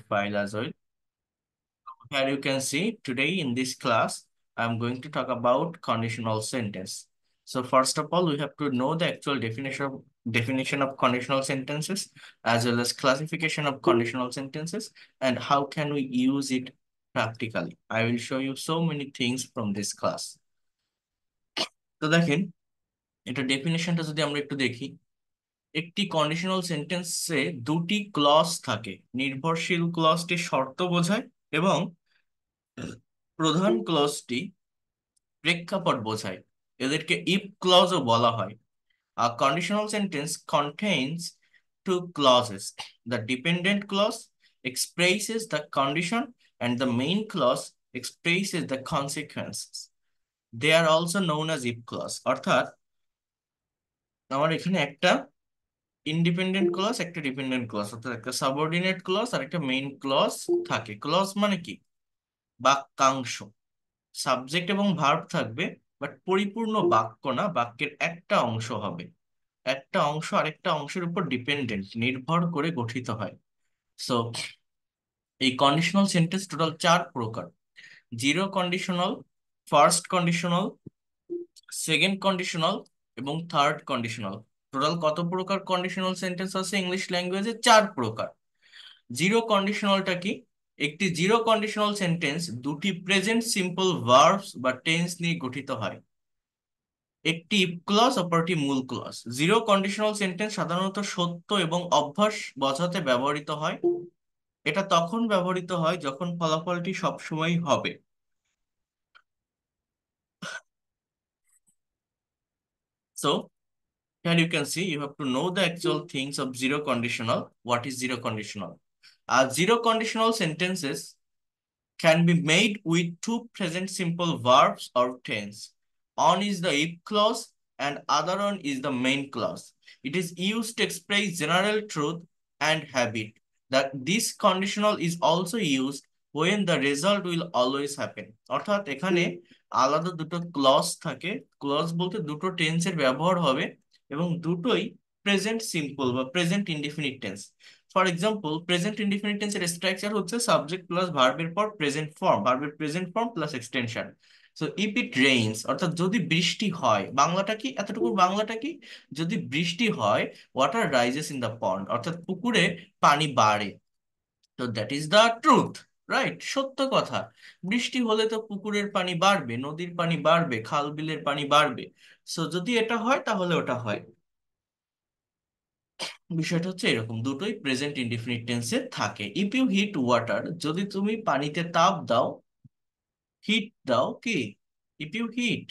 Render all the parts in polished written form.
file as well. Here you can see today in this class, I'm going to talk about conditional sentence. So first of all, we have to know the actual definition of conditional sentences as well as classification of conditional sentences and how can we use it practically. I will show you so many things from this class. তো দেখেন এটা ডেফিনেশনটা যদি আমরা একটু দেখি একটি conditional সেন্টেন্সে দুটি ক্লজ থাকে নির্ভরশীল ক্লজটি শর্ত বোঝায় এবং প্রধান ক্লজটি প্রেক্ষাপট বোঝায় এদেরকে ইফ ক্লজও বলা হয় A conditional sentence contains two clauses. The dependent clause expresses the condition and the main clause expresses the consequences. They are also known as if clause. অর্থাৎ আমার এখানে একটা ইন্ডিপেন্ডেন্ট ক্লজ একটা ডিপেন্ডেন্ট ক্লজ অর্থাৎ একটা subordinate clause আর একটা main clause থাকে clause মানে কি বাক্যাংশ সাবজেক্ট এবং ভার্ব থাকবে বাট পরিপূর্ণ বাক্য না বাক্যের একটা অংশ হবে একটা অংশ আরেকটা অংশের উপর ডিপেন্ডেন্ট নির্ভর করে গঠিত হয় সো এই কন্ডিশনাল সেন্টেন্স টোটাল 4 প্রকার zero conditional first conditional second conditional এবং থার্ড কন্ডিশনাল টোটাল কত প্রকার কন্ডিশনাল সেন্টেন্স আছে ইংলিশ ল্যাঙ্গুয়েজে 4 প্রকার জিরো কন্ডিশনালটা কি একটি জিরো কন্ডিশনাল সেন্টেন্স দুটি প্রেজেন্ট সিম্পল ভার্বস বা টেন্স নিয়ে গঠিত হয় একটি ইফ ক্লজ অপরটি মূল ক্লজ জিরো কন্ডিশনাল সেন্টেন্স সাধারণত সত্য এবং অভ্যাস বোঝাতে ব্যবহৃত হয় এটা তখন ব্যবহৃত হয় যখন ফলাফলটি সবসময় হবে so here you can see you have to know the actual things of zero conditional. What is zero conditional? Zero conditional sentences can be made with two present simple verbs or tense. One is the if clause and other one is the main clause. It is used to express general truth and habit. That this conditional is also used when the result will always happen. অর্থাৎ এখানে আলাদা দুটো clause থাকে clause বলতে দুটো টেন্সের ব্যবহার হবে এবং দুটোই প্রেজেন্ট সিম্পল বা present indefinite tense for example present indefinite টেন্সের স্ট্রাকচার হচ্ছে সাবজেক্ট প্লাস ভার্বের পর প্রেজেন্ট ফর্ম ভার্বের present form plus extension so if it rains অর্থাৎ যদি বৃষ্টি হয় বাংলাটা কি এতটুকু বাংলাটা কি যদি বৃষ্টি হয় water rises in the pond অর্থাৎ পুকুরে পানি বাড়ে তো that is the truth right সত্য কথা বৃষ্টি হলে তো পুকুরের পানি বাড়বে নদীর পানি বাড়বে খাল বিলের পানি বাড়বে সো যদি এটা হয় তাহলে ওটা হয় বিষয়টা হচ্ছে এরকম দুটোই প্রেজেন্ট ইনডিফিনিট টেন্সে থাকে ইফ ইউ হিট ওয়াটার যদি তুমি পানিতে তাপ দাও হিট দাও কি if you heat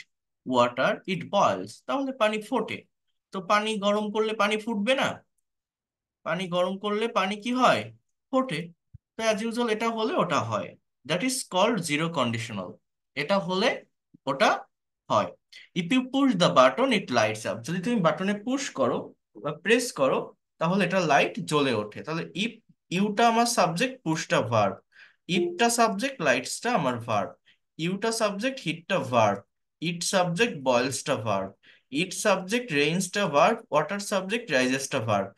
water it boils তাহলে পানি ফোটে তো পানি গরম করলে পানি ফুটবে না পানি গরম করলে পানি কি হয় ফোটে তো অ্যাজ ইউজুয়াল এটা হলে ওটা হয় that is called zero conditional এটা হলে ওটা হয় if you push the button it lights up যদি তুমি বাটনে পুশ করো বা প্রেস করো তাহলে এটা লাইট জ্বলে ওঠে তাহলে ইফ ইউটা আমার সাবজেক্ট পুশটা ভার্ব ইফটা সাবজেক্ট লাইটসটা আমার ভার্ব ইউটা সাবজেক্ট হিটটা ভার্ব ইট সাবজেক্ট বয়েলসটা ভার্ব ইট সাবজেক্ট রেইনসটা ভার্ব ওয়াটার সাবজেক্ট রাইজেসটা ভার্ব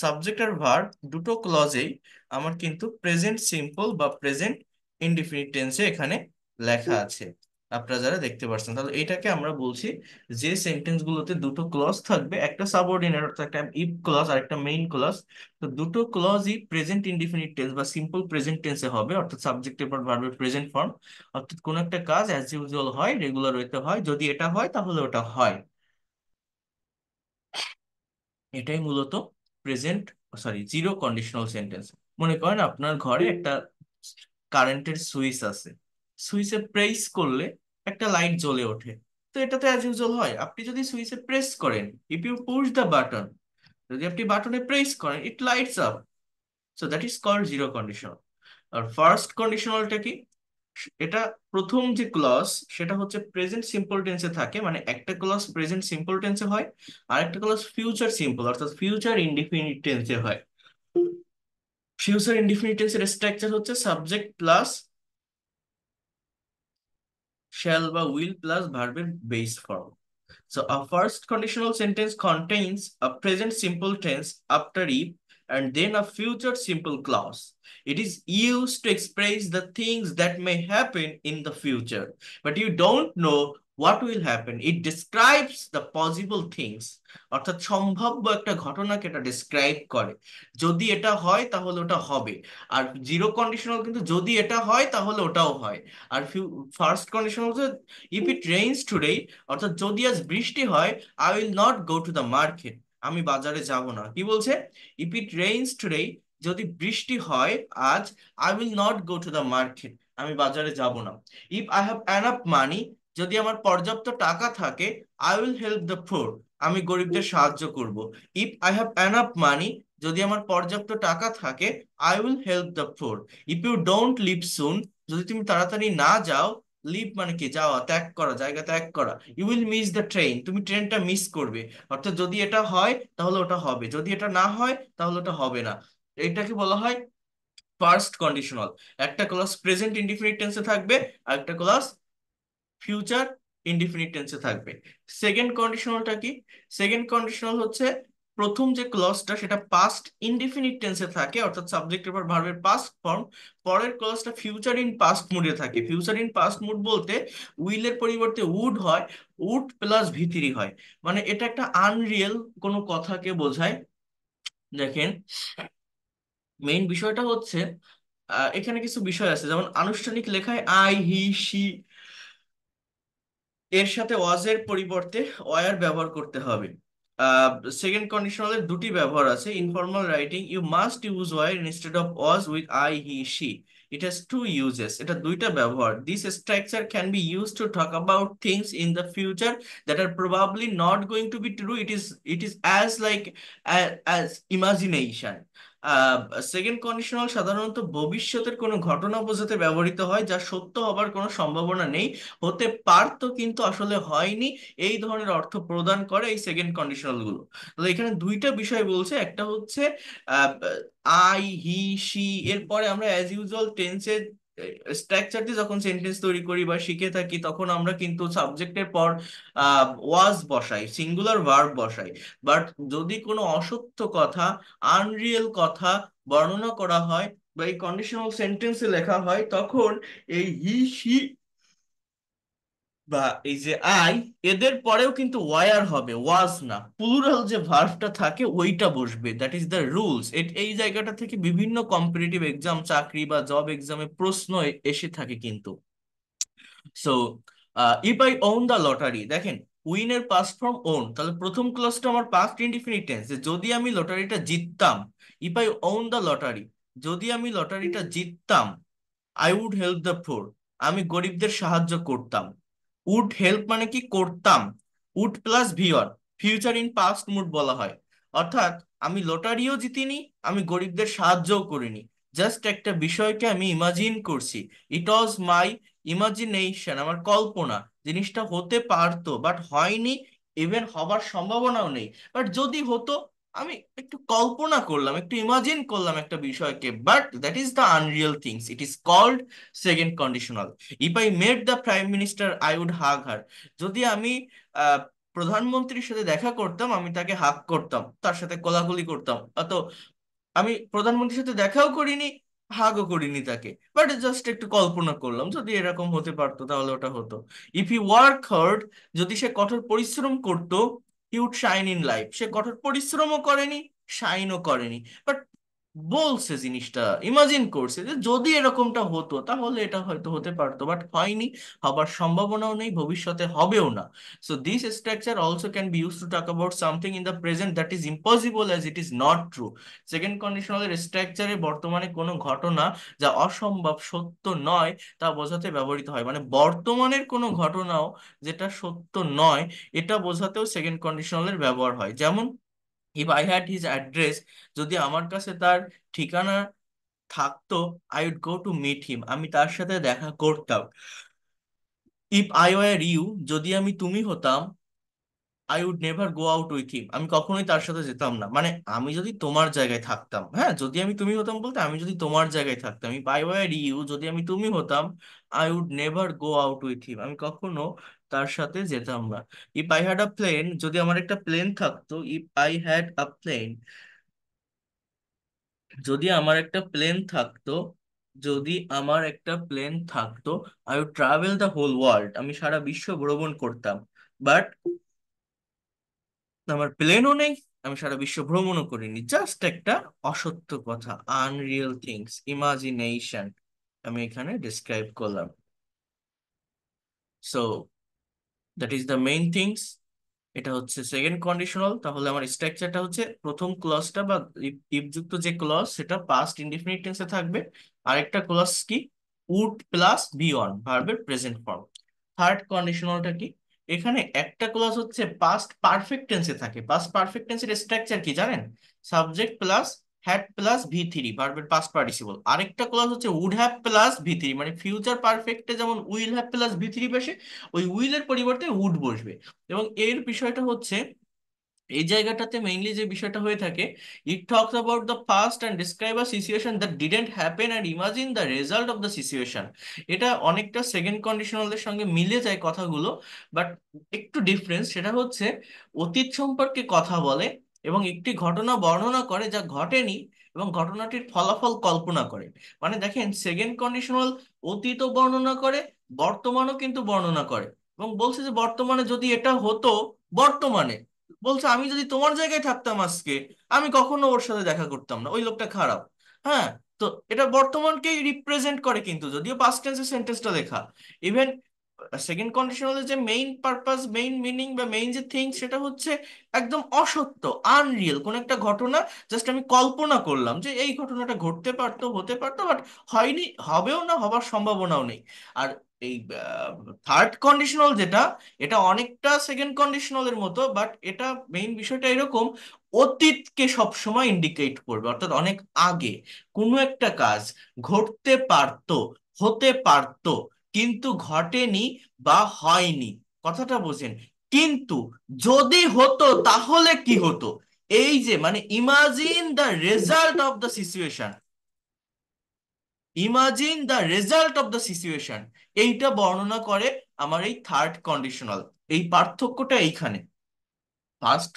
সাবজেক্ট আর ভার্ব দুটো ক্লজেই আমার কিন্তু প্রেজেন্ট সিম্পল বা প্রেজেন্ট ইনডিফিনিট টেন্সে এখানে লেখা আছে আপনারা যারা দেখতে পাচ্ছেন তাহলে এটাকে আমরা বলছি যে সেন্টেন্স গুলোতে দুটো ক্লজ থাকবে একটা সাবঅর্ডিনেট অর্থাৎ একটা ইফ ক্লজ আর একটা মেইন ক্লজ তো দুটো ক্লজই প্রেজেন্ট ইনডিফিনিট টেন্স বা সিম্পল প্রেজেন্ট টেন্সে হবে অর্থাৎ সাবজেক্টের পর ভার্বের প্রেজেন্ট ফর্ম অর্থাৎ কোন একটা কাজ অ্যাজ ইউজুয়াল হয় রেগুলার ওয়েতে হয় যদি এটা হয় তাহলে ওটা হয় এটাই মূলত প্রেজেন্ট জিরো কন্ডিশনাল সেন্টেন্স মনে করেন আপনার ঘরে একটা কারেন্টের সুইচ আছে সুইচে প্রেস করলে একটা লাইট জ্বলে ওঠে তো এটা তো অ্যাজ ইউজুয়াল হয় আপনি যদি সুইচে প্রেস করেন if you push the button যদি আপনি বাটনে প্রেস করেন it lights up so that is called zero conditional আর ফার্স্ট কন্ডিশনালটা কি এটা প্রথম যে ক্লজ সেটা হচ্ছে প্রেজেন্ট সিম্পল টেন্সে থাকে মানে একটা ক্লজ প্রেজেন্ট সিম্পল টেন্সে হয় আর একটা ক্লজ ফিউচার সিম্পল অর্থাৎ ফিউচার ইনডিফিনিট টেন্সে হয় ফিউচার ইনডিফিনিট টেন্সের স্ট্রাকচার হচ্ছে সাবজেক্ট প্লাস shall বা will plus verb base form. So a first conditional sentence contains a present simple tense after if and then a future simple clause. It is used to express the things that may happen in the future, but you don't know what will happen. It describes the possible things, অর্থাৎ সম্ভাব্য একটা ঘটনাকে এটা describe করে। যদি এটা হয় তাহলে ওটা হবে। আর জিরো কন্ডিশনাল কিন্তু যদি এটা হয় তাহলে ওটাও হয়। আর ফার্স্ট কন্ডিশনাল হচ্ছে ইফ ইট রেইনস টুডে, অর্থাৎ যদি আজ বৃষ্টি হয়, I will not go to the market, আমি বাজারে যাব না। কি বলছে? ইফ ইট রেইনস টুডে, যদি বৃষ্টি হয় আজ, I will not go to the market, আমি বাজারে যাব না। If I have enough money, যদি আমার পর্যাপ্ত টাকা থাকে, I will help the poor, আমি গরিবদের সাহায্য করব। If I have enough money, যদি আমার পর্যাপ্ত টাকা থাকে, I will help the poor. If you don't leave soon, যদি তুমি তাড়াতাড়ি না যাও, লিভ মানে কি, যাওয়া, ত্যাগ করা, জায়গা ত্যাগ করা, you will miss the train, তুমি ট্রেনটা মিস করবে। অর্থাৎ যদি এটা হয় তাহলে ওটা হবে, যদি এটা না হয় তাহলে ওটা হবে না। এটাকে বলা হয় ফার্স্ট কন্ডিশনাল। একটা ক্লজ প্রেজেন্ট ইনডিফিনিট টেন্সে থাকবে, আর একটা ক্লজ ফিউচার ইনডিফিনিট টেন্সে থাকবে। সেকেন্ড কন্ডিশনালটা কি? সেকেন্ড কন্ডিশনাল হচ্ছে প্রথম যে ক্লজটা সেটা পাস্ট ইনডিফিনিট টেন্সে থাকে, অর্থাৎ সাবজেক্টের পর ভার্বের পাস্ট ফর্ম। পরের ক্লজটা ফিউচার ইন পাস্ট মুডে থাকে। ফিউচার ইন পাস্ট মুড বলতে উইলের পরিবর্তে উড হয়, উড প্লাস ভিতিরি হয়। মানে এটা একটা আনরিয়েল কোনো কথাকে বোঝায়। দেখেন, মেইন বিষয়টা হচ্ছে এখানে কিছু বিষয় আছে, যেমন আনুষ্ঠানিক লেখায় আই, হি, সি এর সাথে ওয়াজ এর পরিবর্তে ওয়ার ব্যবহার করতে হবে। সেকেন্ড কন্ডিশনালের দুটি ব্যবহার আছে। Informal writing, you must use were instead of was with I, he, she. It has two uses, এটা দুইটা ব্যবহার। This structure can be use to talk about things in the future that are probably not going to be true. It is as like as imagination. Second conditional সাধারণত ভবিষ্যতের কোনো ঘটনা বোঝাতে ব্যবহৃত হয় যা সত্য হবার কোনো সম্ভাবনা নেই, হতে পারতো কিন্তু আসলে হয়নি, এই ধরনের অর্থ প্রদান করে এই সেকেন্ড কন্ডিশনাল গুলো। তো এখানে দুইটা বিষয় বলছে, একটা হচ্ছে আই, হি, সি এরপরে আমরা অ্যাজ ইউজুয়াল টেন্সের স্ট্রাকচার দিয়ে যখন সেন্টেন্স তৈরি করি বা শিখে থাকি, তখন আমরা কিন্তু সাবজেক্টের পর ওয়াজ বসাই, সিঙ্গুলার ভার্ব বসাই। বাট যদি কোনো অসত্য কথা, আনরিয়েল কথা বর্ণনা করা হয় বা এই কন্ডিশনাল সেন্টেন্সে লেখা হয়, তখন এই হি, সি বা এই যে আই, এদের পরেও কিন্তু ওয়ার হবে, ওয়াজ না। প্লুরাল যে ভার্বটা থাকে ওইটা বসবে, দ্যাট ইজ দ্য রুলস। এই জায়গাটা থেকে বিভিন্ন কম্পিটিটিভ এক্সাম, চাকরি বা জব এক্সামে প্রশ্ন এসে থাকে কিন্তু। So if I won the lottery, দেখেন উইনের পাস্ট ফর্ম ওন, তাহলে প্রথম ক্লজটা আমার পাস্ট ইনডিফিনিট টেন্স, যে যদি আমি লটারিটা জিততাম। If I won the lottery, যদি আমি লটারিটা জিততাম, I would help the poor, আমি গরিবদের সাহায্য করতাম। উড হেল্প মানে কি, করতাম। Would plus V or, future in past mood বলা হয়। অর্থাৎ আমি লটারিও জিতিনি, আমি গরিবদের সাহায্যও করিনি, জাস্ট একটা বিষয়কে আমি ইমাজিন করছি। ইট ওয়াজ মাই ইমাজিনেশন, আমার কল্পনা, জিনিসটা হতে পারতো বাট হয়নি, ইভেন হবার সম্ভাবনাও নেই। বাট যদি হতো, আমি একটু কল্পনা করলাম, একটু ইমাজিন করলাম একটা বিষয়কে, but that is the unreal things, it is called second conditional. If I met the prime minister, I would hug her, যদি আমি আহ, প্রধানমন্ত্রীর সাথে দেখা করতাম, আমি তাকে হাগ করতাম, তার সাথে কোলাকুলি করতাম। অত আমি প্রধানমন্ত্রীর সাথে দেখাও করিনি, হাগও করিনি তাকে, বাট জাস্ট একটু কল্পনা করলাম যদি এরকম হতে পারতো তাহলে ওটা হতো। ইফ হি ওয়ার্ক হার্ড, যদি সে কঠোর পরিশ্রম করতো, he would shine in life, সে কঠোর পরিশ্রমও করেনি, শাইনও করেনি, বাট বলছে, জিনিসটা ইমাজিন করছে যে যদি এরকমটা হতো তাহলে এটা হয়তো হতে পারতো, বাট হয়নি, হবার সম্ভাবনাও নেই, ভবিষ্যতে হবেও না। So this structure also can be use to talk about something in the present that is impossible as it is not true. Second কন্ডিশনালের স্ট্রাকচারে বর্তমানে কোনো ঘটনা যা অসম্ভব, সত্য নয়, তা বোঝাতে ব্যবহৃত হয়। মানে বর্তমানের কোনো ঘটনাও যেটা সত্য নয়, এটা বোঝাতেও সেকেন্ড কন্ডিশনালের ব্যবহার হয়। যেমন if I had his address, যদি আমার কাছে তার ঠিকানা থাকতো, I would go to meet him, আমি তার সাথে দেখা করতাম। ইফ আই ওয়ার ইউ, যদি আমি তুমি হতাম, I would never go out with him, আমি কখনোই তার সাথে যেতাম না। মানে আমি যদি তোমার জায়গায় থাকতাম, হ্যাঁ, যদি আমি তুমি হতাম বলতে আমি যদি তোমার জায়গায় থাকতাম, ইফ আই ওয়ার ইউ, যদি আমি তুমি হতাম, I would never go out with him, আমি কখনো তার সাথে যেতাম না। If I had a plane, যদি আমার একটা প্লেন থাকতো, if I had a plane, যদি আমার একটা প্লেন থাকতো, যদি আমার একটা প্লেন থাকতো, I would travel the whole world, আমি সারা বিশ্ব ভ্রমণ করতাম। বাট আমার প্লেনও নেই, আমি সারা বিশ্ব ভ্রমণও করিনি, জাস্ট একটা অসত্য কথা, আনরিয়েল থিংস, ইমাজিনেশন আমি এখানে ডিসক্রাইব করলাম। So that is the main things. এটা হচ্ছে সেকেন্ড কন্ডিশনাল। তাহলে আমার স্ট্রাকচারটা হচ্ছে, প্রথম ক্লজটা বা ইফ যুক্ত যে ক্লজ সেটা পাস্ট ইনডিফিনিট টেন্সে থাকবে। আরেকটা ক্লজ কি, উড প্লাস বি অন, ভার্বের প্রেজেন্ট ফর্ম। থার্ড কন্ডিশনালটা কি, এখানে একটা ক্লজ হচ্ছে পাস্ট পারফেক্ট টেন্সে থাকে। পাস্ট পারফেক্ট টেন্সের স্ট্রাকচার কি জানেন? Subject plus had plus V three, ভার্বের পাস্ট পার্টিসিপল। আরেকটা ক্লজ হচ্ছে would have plus V three, মানে ফিউচার পারফেক্টে যেমন will have plus V three বসে, ওই উইলের পরিবর্তে উড বসবে। এবং এর বিষয়টা হচ্ছে, এই জায়গাটাতে মেইনলি যে বিষয়টা হয়ে থাকে, it talks about the past and describe a situation that didn't happen and imagine the result of the situation. এটা অনেকটা সেকেন্ড কন্ডিশনালের সঙ্গে মিলে যায় কথাগুলো, বাট একটু ডিফারেন্স সেটা হচ্ছে, অতীত সম্পর্কে কথা বলে এবং একটি ঘটনা বর্ণনা করে যা ঘটেনি, এবং ঘটনাটির ফলাফল কল্পনা করে। মানে দেখেন, সেকেন্ড কন্ডিশনাল অতীতও বর্ণনা করে, বর্তমানও কিন্তু বর্ণনা করে, এবং বলছে যে বর্তমানে যদি এটা হতো, বর্তমানে বলছে আমি যদি তোমার জায়গায় থাকতাম আজকে, আমি কখনো ওর সাথে দেখা করতাম না, ওই লোকটা খারাপ। হ্যাঁ, তো এটা বর্তমানকেই রিপ্রেজেন্ট করে, কিন্তু যদিও পাস্ট টেন্সে সেন্টেন্সটা লেখা। ইভেন সেকেন্ড কন্ডিশনালের যে মেইন পারপাস, মেইন মিনিং বা মেইন যে থিং, সেটা হচ্ছে একদম অসত্য, আনরিয়েল কোন একটা ঘটনা। জাস্ট আমি কল্পনা করলাম যে এই ঘটনাটা ঘটতে পারতো, হতে পারতো, বাট হয়নি, হবেও না, হবার সম্ভাবনাও নেই। আর এই থার্ড কন্ডিশনাল যেটা, এটা অনেকটা সেকেন্ড কন্ডিশনালের মতো, বাট এটা মেইন বিষয়টা এরকম, অতীতকে সবসময় ইন্ডিকেট করবে, অর্থাৎ অনেক আগে কোনো একটা কাজ ঘটতে পারতো, হতে পারতো, কিন্তু ঘটেনি বা হয়নি। কথাটা বোঝেন? কিন্তু যদি হতো তাহলে কি হতো, এই যে মানে imagine the result of the situation, imagine the result of the situation, এইটা বর্ণনা করে আমার এই থার্ড কন্ডিশনাল। এই পার্থক্যটা এইখানে। ফার্স্ট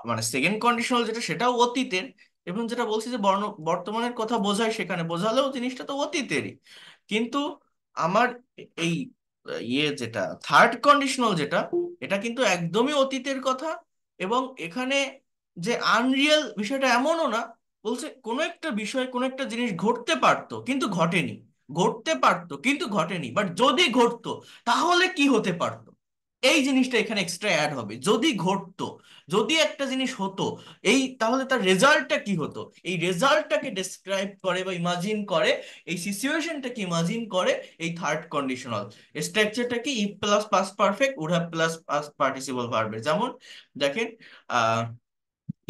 মানে সেকেন্ড কন্ডিশনাল যেটা, সেটাও অতীতের, এবং যেটা বলছি যে বর্তমানের কথা বোঝায়, সেখানে বোঝালেও জিনিসটা তো অতীতেরই। কিন্তু আমার এই যেটা থার্ড কন্ডিশনাল যেটা, এটা কিন্তু একদমই অতীতের কথা। এবং এখানে যে আনরিয়েল বিষয়টা এমনও না, বলছে কোনো একটা বিষয়, কোনো একটা জিনিস ঘটতে পারতো কিন্তু ঘটেনি, ঘটতে পারতো কিন্তু ঘটেনি, বাট যদি ঘটতো তাহলে কি হতে পারতো, এই জিনিসটা এখানে এক্সট্রা অ্যাড হবে। যদি ঘটতো, যদি একটা জিনিস হতো, এই তাহলে তার রেজাল্টটা কি হতো, এই রেজাল্টটাকে ডেসক্রাইব করে বা ইমাজিন করে, এই সিচুয়েশনটাকে ইমাজিন করে এই থার্ড কন্ডিশনাল। স্ট্রাকচারটা কি, if plus past perfect, would have plus past participle ভার্বে। যেমন দেখেন,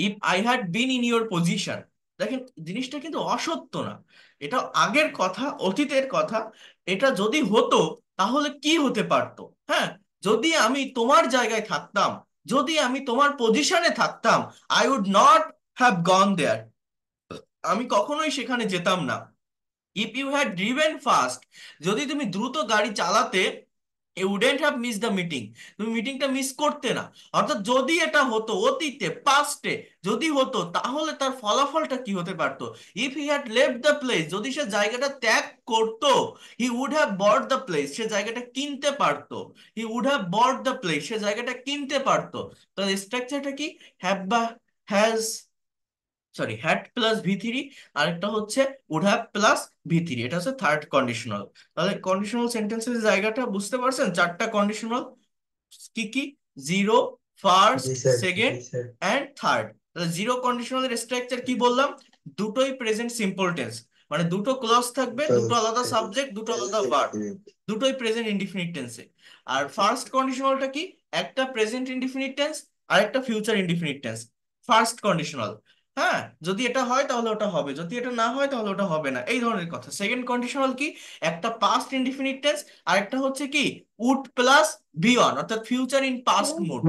if I had been in your position, দেখেন জিনিসটা কিন্তু অসত্য না, এটা আগের কথা, অতীতের কথা। এটা যদি হতো তাহলে কি হতে পারতো। হ্যাঁ, যদি আমি তোমার জায়গায় থাকতাম, যদি আমি তোমার পজিশনে থাকতাম, I would not have gone there, আমি কখনোই সেখানে যেতাম না। If you had driven fast, যদি তুমি দ্রুত গাড়ি চালাতে, you wouldn't have miss the meeting, তুমি মিটিংটা মিস করতে না। অর্থাৎ যদি এটা হতো অতীতে, পাস্টে যদি হতো, তাহলে তার ফলাফলটা কি হতে পারতো। If he had left the place, যদি সে জায়গাটা ত্যাগ করতো, he would have bought the place, সে জায়গাটা কিনতে পারতো। He would have bought the place, সে জায়গাটা কিনতে পারতো। তাহলে স্ট্রাকচারটা কি, হ্যাভ বা has, sorry, had plus V three, আরেকটা হচ্ছে would have plus V three, এটা হচ্ছে থার্ড কন্ডিশনাল। তাহলে কন্ডিশনাল সেন্টেন্সের জায়গাটা বুঝতে পারছেন, চারটা কন্ডিশনাল কি কি, zero, first, G sir, second G sir. And third. তাহলে জিরো কন্ডিশনালের স্ট্রাকচার কি বললাম, দুটোই প্রেজেন্ট সিম্পল টেন্স, মানে দুটো ক্লজ থাকবে, দুটো আলাদা সাবজেক্ট, দুটো আলাদা ভার্ব, দুটোই প্রেজেন্ট ইনডিফিনিট টেন্সে। আর ফার্স্ট কন্ডিশনালটা কি, একটা প্রেজেন্ট ইনডিফিনিট টেন্স আর একটা future indefinite tense, first conditional. হ্যাঁ, যদি এটা হয় তাহলে ওটা হবে, যদি এটা না হয় তাহলে ওটা হবে না, এই ধরনের কথা। সেকেন্ড কন্ডিশনাল কি, একটা পাস্ট ইনডিফিনিট টেন্স, আর একটা হচ্ছে কি উড প্লাস ভি অন, অর্থাৎ future in past mode,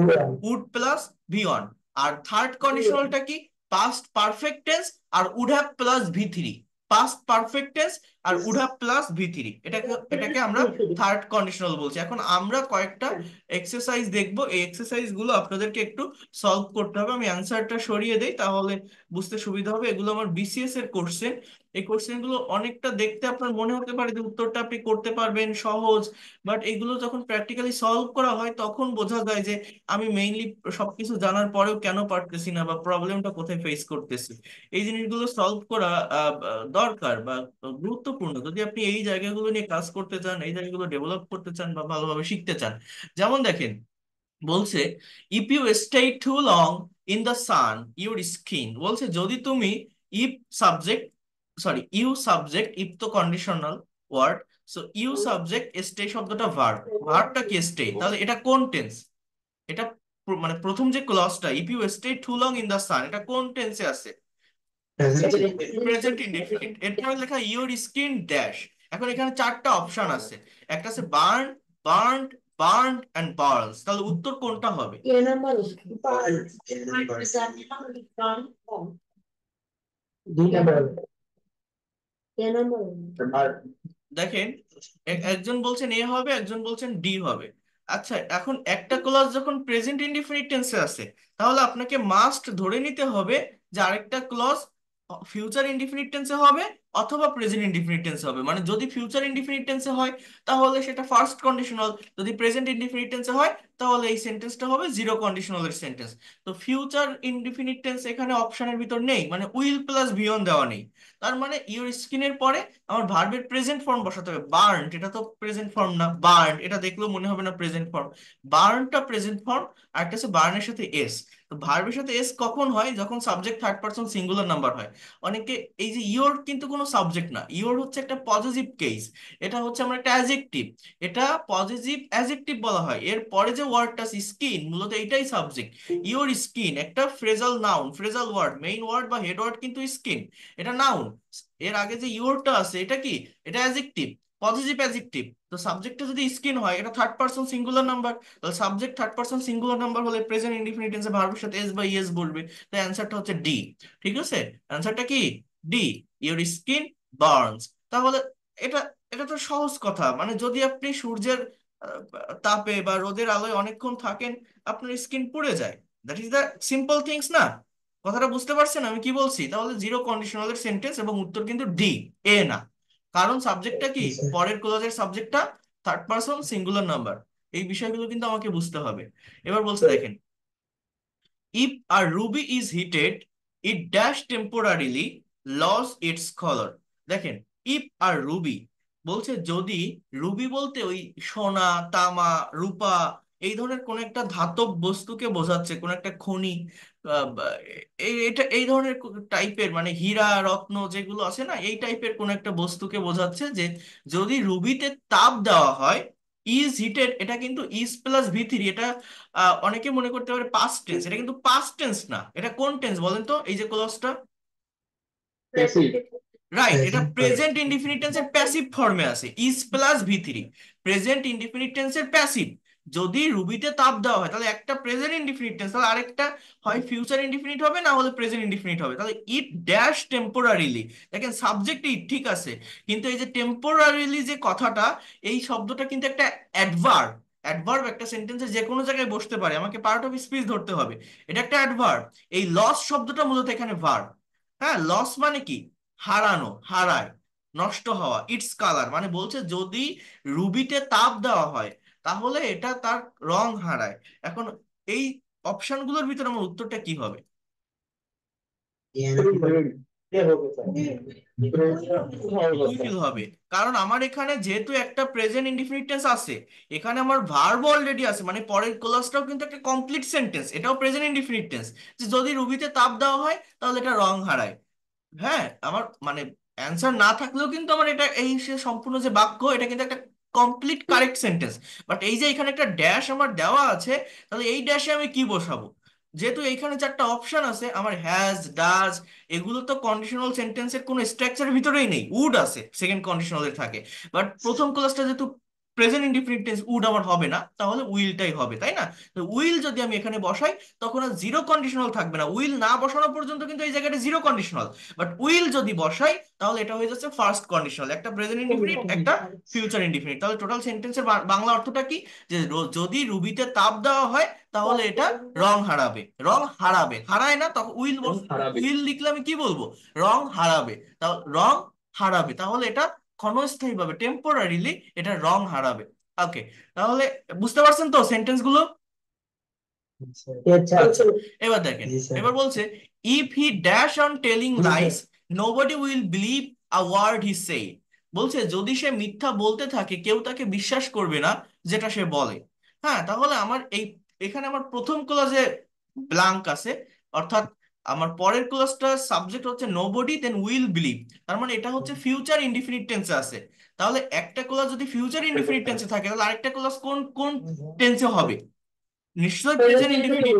would plus V one. আর থার্ড কন্ডিশনালটা কি, পাস্ট পারফেক্ট টেন্স আর would have plus V three. Past perfect tense আর উড হ্যাভ প্লাস ভি3, এটাকে আমরা থার্ড কন্ডিশনাল বলছি। এখন আমরা কয়েকটা এক্সারসাইজ দেখবো, এই এক্সারসাইজ গুলো আপনাদেরকে একটু সলভ করতে হবে। আমি অ্যান্সারটা সরিয়ে দেই তাহলে বুঝতে সুবিধা হবে। এগুলো আমার বিসিএস এর কোশ্চেন। এই কোশ্চেন গুলো অনেকটা দেখতে আপনার মনে হতে পারে যে উত্তরটা আপনি করতে পারবেন, সহজ, বাট এগুলো যখন প্র্যাকটিক্যালি সলভ করা হয় তখন বোঝা যায় যে আমি মেইনলি সবকিছু জানার পরেও কেন পারতেছি না, বা প্রবলেমটা কোথায় ফেস করতেছি। এই জিনিসগুলো সলভ করা দরকার বা গুরুত্বপূর্ণ যদি আপনি এই জায়গাগুলো নিয়ে কাজ করতে চান, এই জায়গাগুলো ডেভেলপ করতে চান বা ভালোভাবে শিখতে চান। যেমন দেখেন, বলছে if you stay too long in the sun your skin, বলছে যদি তুমি if subject, sorry you subject, if তো conditional word, so you subject stay শব্দটা ভার্ব, ভার্বটা কি স্টে, তাহলে এটা কোন টেন্স? এটা মানে প্রথম যে ক্লজটা if you stay too long in the sun, এটা কোন টেন্সে আছে? Present indefinite. এরপরে লেখা ইওর স্কিন ড্যাশ। এখন এখানে চারটা অপশন আছে, একটা আছে burn, burned, burned and burns, তাহলে উত্তর কোনটা হবে? দেখেন, একজন বলছেন এ হবে, একজন বলছেন ডি হবে। আচ্ছা, এখন একটা ক্লজ যখন প্রেজেন্ট ইনডিফিনিট টেন্সে আছে, তাহলে আপনাকে মাস্ট ধরে নিতে হবে যে আরেকটা ক্লজ ফিউচার ইনডিফিনিট টেন্সে হবে অথবা প্রেজেন্ট ইনডিফিনিট টেন্সে হবে। মানে যদি ফিউচার ইনডিফিনিট টেন্সে হয় তাহলে সেটা ফার্স্ট কন্ডিশনাল, যদি প্রেজেন্ট ইনডিফিনিট টেন্সে হয় তাহলে এই সেন্টেন্সটা হবে জিরো কন্ডিশনালের সেন্টেন্স। তো ফিউচার ইনডিফিনিট টেন্স এখানে অপশনের ভিতর নেই, মানে উইল প্লাস বিয়ন দেওয়া নেই। তার মানে ইউর স্কিনের পরে আমার ভার্বের প্রেজেন্ট ফর্ম বসাতে হবে। বার্নড, এটা তো প্রেজেন্ট ফর্ম না, বার্নড এটা দেখলেও মনে হবে না প্রেজেন্ট ফর্ম, বার্নটা প্রেজেন্ট ফর্ম। আর একটা হচ্ছে বার্নের সাথে এস। তো ভার্বের সাথে এস কখন হয়? যখন subject third person singular number হয়। অনেকে, এই যে ইওর কিন্তু কোনো সাবজেক্ট না, ইওর হচ্ছে একটা পজিটিভ কেস, এটা হচ্ছে আমরা একটা অ্যাজেক্টিভ, এটা পজিটিভ অ্যাজেক্টিভ বলা হয়। এর পরে যে ওয়ার্ডটা স্কিন, মূলত এটাই সাবজেক্ট। ইওর স্কিন একটা phrasal noun, phrasal word, main word বা হেড ওয়ার্ড কিন্তু স্কিন, এটা নাউন। এর আগে যে ইওরটা আছে এটা কি? এটা অ্যাজেক্টিভ, পজিটিভ অ্যাজেক্টিভ। তো সাবজেক্টটা যদি স্কিন হয়, এটা থার্ড পারসন সিঙ্গুলার নাম্বার, তাহলে subject third person singular number হলে প্রেজেন্ট ইনডিফিনিট টেন্সে ভার্বের সাথে এস বা ইএস বলবে। তাই অ্যান্সারটা হচ্ছে ডি। ঠিক আছে, অ্যান্সারটা কি? D, your skin burns. তাহলে এটা এটা তো সহজ কথা। মানে যদি আপনি সূর্যের আহ, তাপে বা রোদের আলোয় অনেকক্ষণ থাকেন, আপনার স্কিন পুড়ে যায়। That is the simple things না? কথাটা বুঝতে পারছেন আমি কি বলছি? তাহলে জিরো কন্ডিশনালের সেন্টেন্স, এবং উত্তর কিন্তু ডি, এ না। কারণ সাবজেক্টটা কি, পরের ক্লোজের সাবজেক্টটা থার্ড পারসন সিঙ্গুলার নাম্বার। এই বিষয়গুলো কিন্তু আমাকে বুঝতে হবে। এবার বলছে দেখেন, if a ruby is heated, it dash temporarily lose its color. দেখেন, if a ruby বলছে যদি, রুবি বলতে ওই সোনা, তামা, রূপা, এই ধরনের কোন একটা ধাতব বস্তুকে বোঝাচ্ছে, কোন একটা খনি, এটা এই ধরনের টাইপের, মানে হীরা রত্ন যেগুলো আছে না, এই টাইপের কোন একটা বস্তুকে বোঝাচ্ছে যে যদি রুবিতে তাপ দেওয়া হয়, ইজ হিটেড, এটা কিন্তু ইজ প্লাস ভি3, এটা অনেকে মনে করতে পারে পাস্ট টেন্স, এটা কিন্তু পাস্ট টেন্স না। এটা কোন টেন্স বলেন তো, এই যে ক্লজটা? রাইট, এটা প্রেজেন্ট ইনডিফিনিট টেন্সের প্যাসিভ ফর্মে আছে, ইজ প্লাস ভি3, প্রেজেন্ট ইনডিফিনিট টেন্সের প্যাসিভ। যদি রুবিতে তাপ দেওয়া হয় তাহলে একটা প্রেজেন্ট ইনডিফিনিট টেন্স, তাহলে আরেকটা হয় ফিউচার ইনডিফিনিট হবে, না হলে প্রেজেন্ট ইনডিফিনিট হবে। তাহলে ইট ড্যাশ টেম্পোরারিলি, দেখেন সাবজেক্ট ইট ঠিক আছে, কিন্তু এই যে টেম্পোরারিলি যে কথাটা, এই শব্দটা কিন্তু একটা অ্যাডভার্ব। অ্যাডভার্ব একটা সেন্টেন্সে যে কোনো জায়গায় বসতে পারে, আমাকে পার্ট অফ স্পিচ ধরতে হবে, এটা একটা অ্যাডভার্ব। এই লস শব্দটা মূলত এখানে ভার্ব। হ্যাঁ, লস মানে কি? হারানো, হারায়, নষ্ট হওয়া। ইটস কালার মানে বলছে যদি রুবিতে তাপ দেওয়া হয় তাহলে এটা তার রং হারায়। এখন এই অপশনগুলোর ভিতরে আমার উত্তরটা কি হবে? ফুলফিল হবে, কারণ আমার এখানে যেহেতু একটা প্রেজেন্ট ইনডিফিনিট টেন্স আছে, এখানে আমার ভার্ব অলরেডি আছে, মানে পরের ক্লোজটাও কিন্তু একটা কমপ্লিট সেন্টেন্স, এটাও প্রেজেন্ট ইনডিফিনিট টেন্স, যে যদি রুবিতে তাপ দেওয়া হয় তাহলে এটা রং হারায়। হ্যাঁ, আমার মানে অ্যান্সার না থাকলেও কিন্তু আমার এটা, এই সে সম্পূর্ণ যে বাক্য, এটা কিন্তু একটা কমপ্লিট কারেক্ট সেন্টেন্স। বাট এই যে এখানে একটা ড্যাশ আমার দেওয়া আছে, তাহলে এই ড্যাশে আমি কি বসাবো? যেহেতু এইখানে চারটা অপশন আছে, আমার হ্যাজ, ডাজ, এগুলো তো কন্ডিশনাল সেন্টেন্সের কোনো স্ট্রাকচারের ভিতরেই নেই। উড আছে, সেকেন্ড কন্ডিশনালের থাকে, বাট প্রথম ক্লাসটা যেহেতু প্রেজেন্ট ইনডিফিনিট টেন্স উড আমার হবে না, তাহলে উইলটাই হবে, তাই না? তো উইল যদি আমি এখানে বসাই তখন আর জিরো কন্ডিশনাল থাকবে না, উইল না বসানো পর্যন্ত কিন্তু এই জায়গাটা জিরো কন্ডিশনাল। বাট উইল যদি বসাই তাহলে এটা হয়ে যাচ্ছে ফার্স্ট কন্ডিশনাল, একটা প্রেজেন্ট ইনডিফিনিট একটা ফিউচার ইনডিফিনিট। তাহলে টোটাল সেন্টেন্সের বাংলা অর্থটা কি? যে যদি রুবিতে তাপ দেওয়া হয় তাহলে এটা রং হারাবে, রং হারাবে, হারায় না, তখন উইল উইল লিখলে আমি কি বলবো? রং হারাবে। তাহলে রং হারাবে, তাহলে এটা ক্ষণস্থায়ী ভাবে, টেম্পোরারিলি এটা রং হারাবে। ওকে, তাহলে বুঝতে পারছেন তো সেন্টেন্স গুলো? আচ্ছা আচ্ছা, এবার দেখেন, জি স্যার। এবার বলছে if he dash on telling জি sir. Lies nobody will believe a word he say. বলছে যদি সে মিথ্যা বলতে থাকে কেউ তাকে বিশ্বাস করবে না যেটা সে বলে। হ্যাঁ, তাহলে আমার এখানে আমার প্রথম ক্লজে ব্ল্যাঙ্ক আছে, অর্থাৎ আমার পরের ক্লজটা সাবজেক্ট হচ্ছে নোবডি দেন উইল বিলিভ, তার মানে এটা হচ্ছে ফিউচার ইনডিফিনিট টেন্সে আছে। তাহলে একটা ক্লজ যদি ফিউচার ইনডিফিনিট টেন্সে থাকে তাহলে আরেকটা ক্লজ কোন কোন টেন্সে হবে? নিশ্চয়ই প্রেজেন্ট ইনডিফিনিট।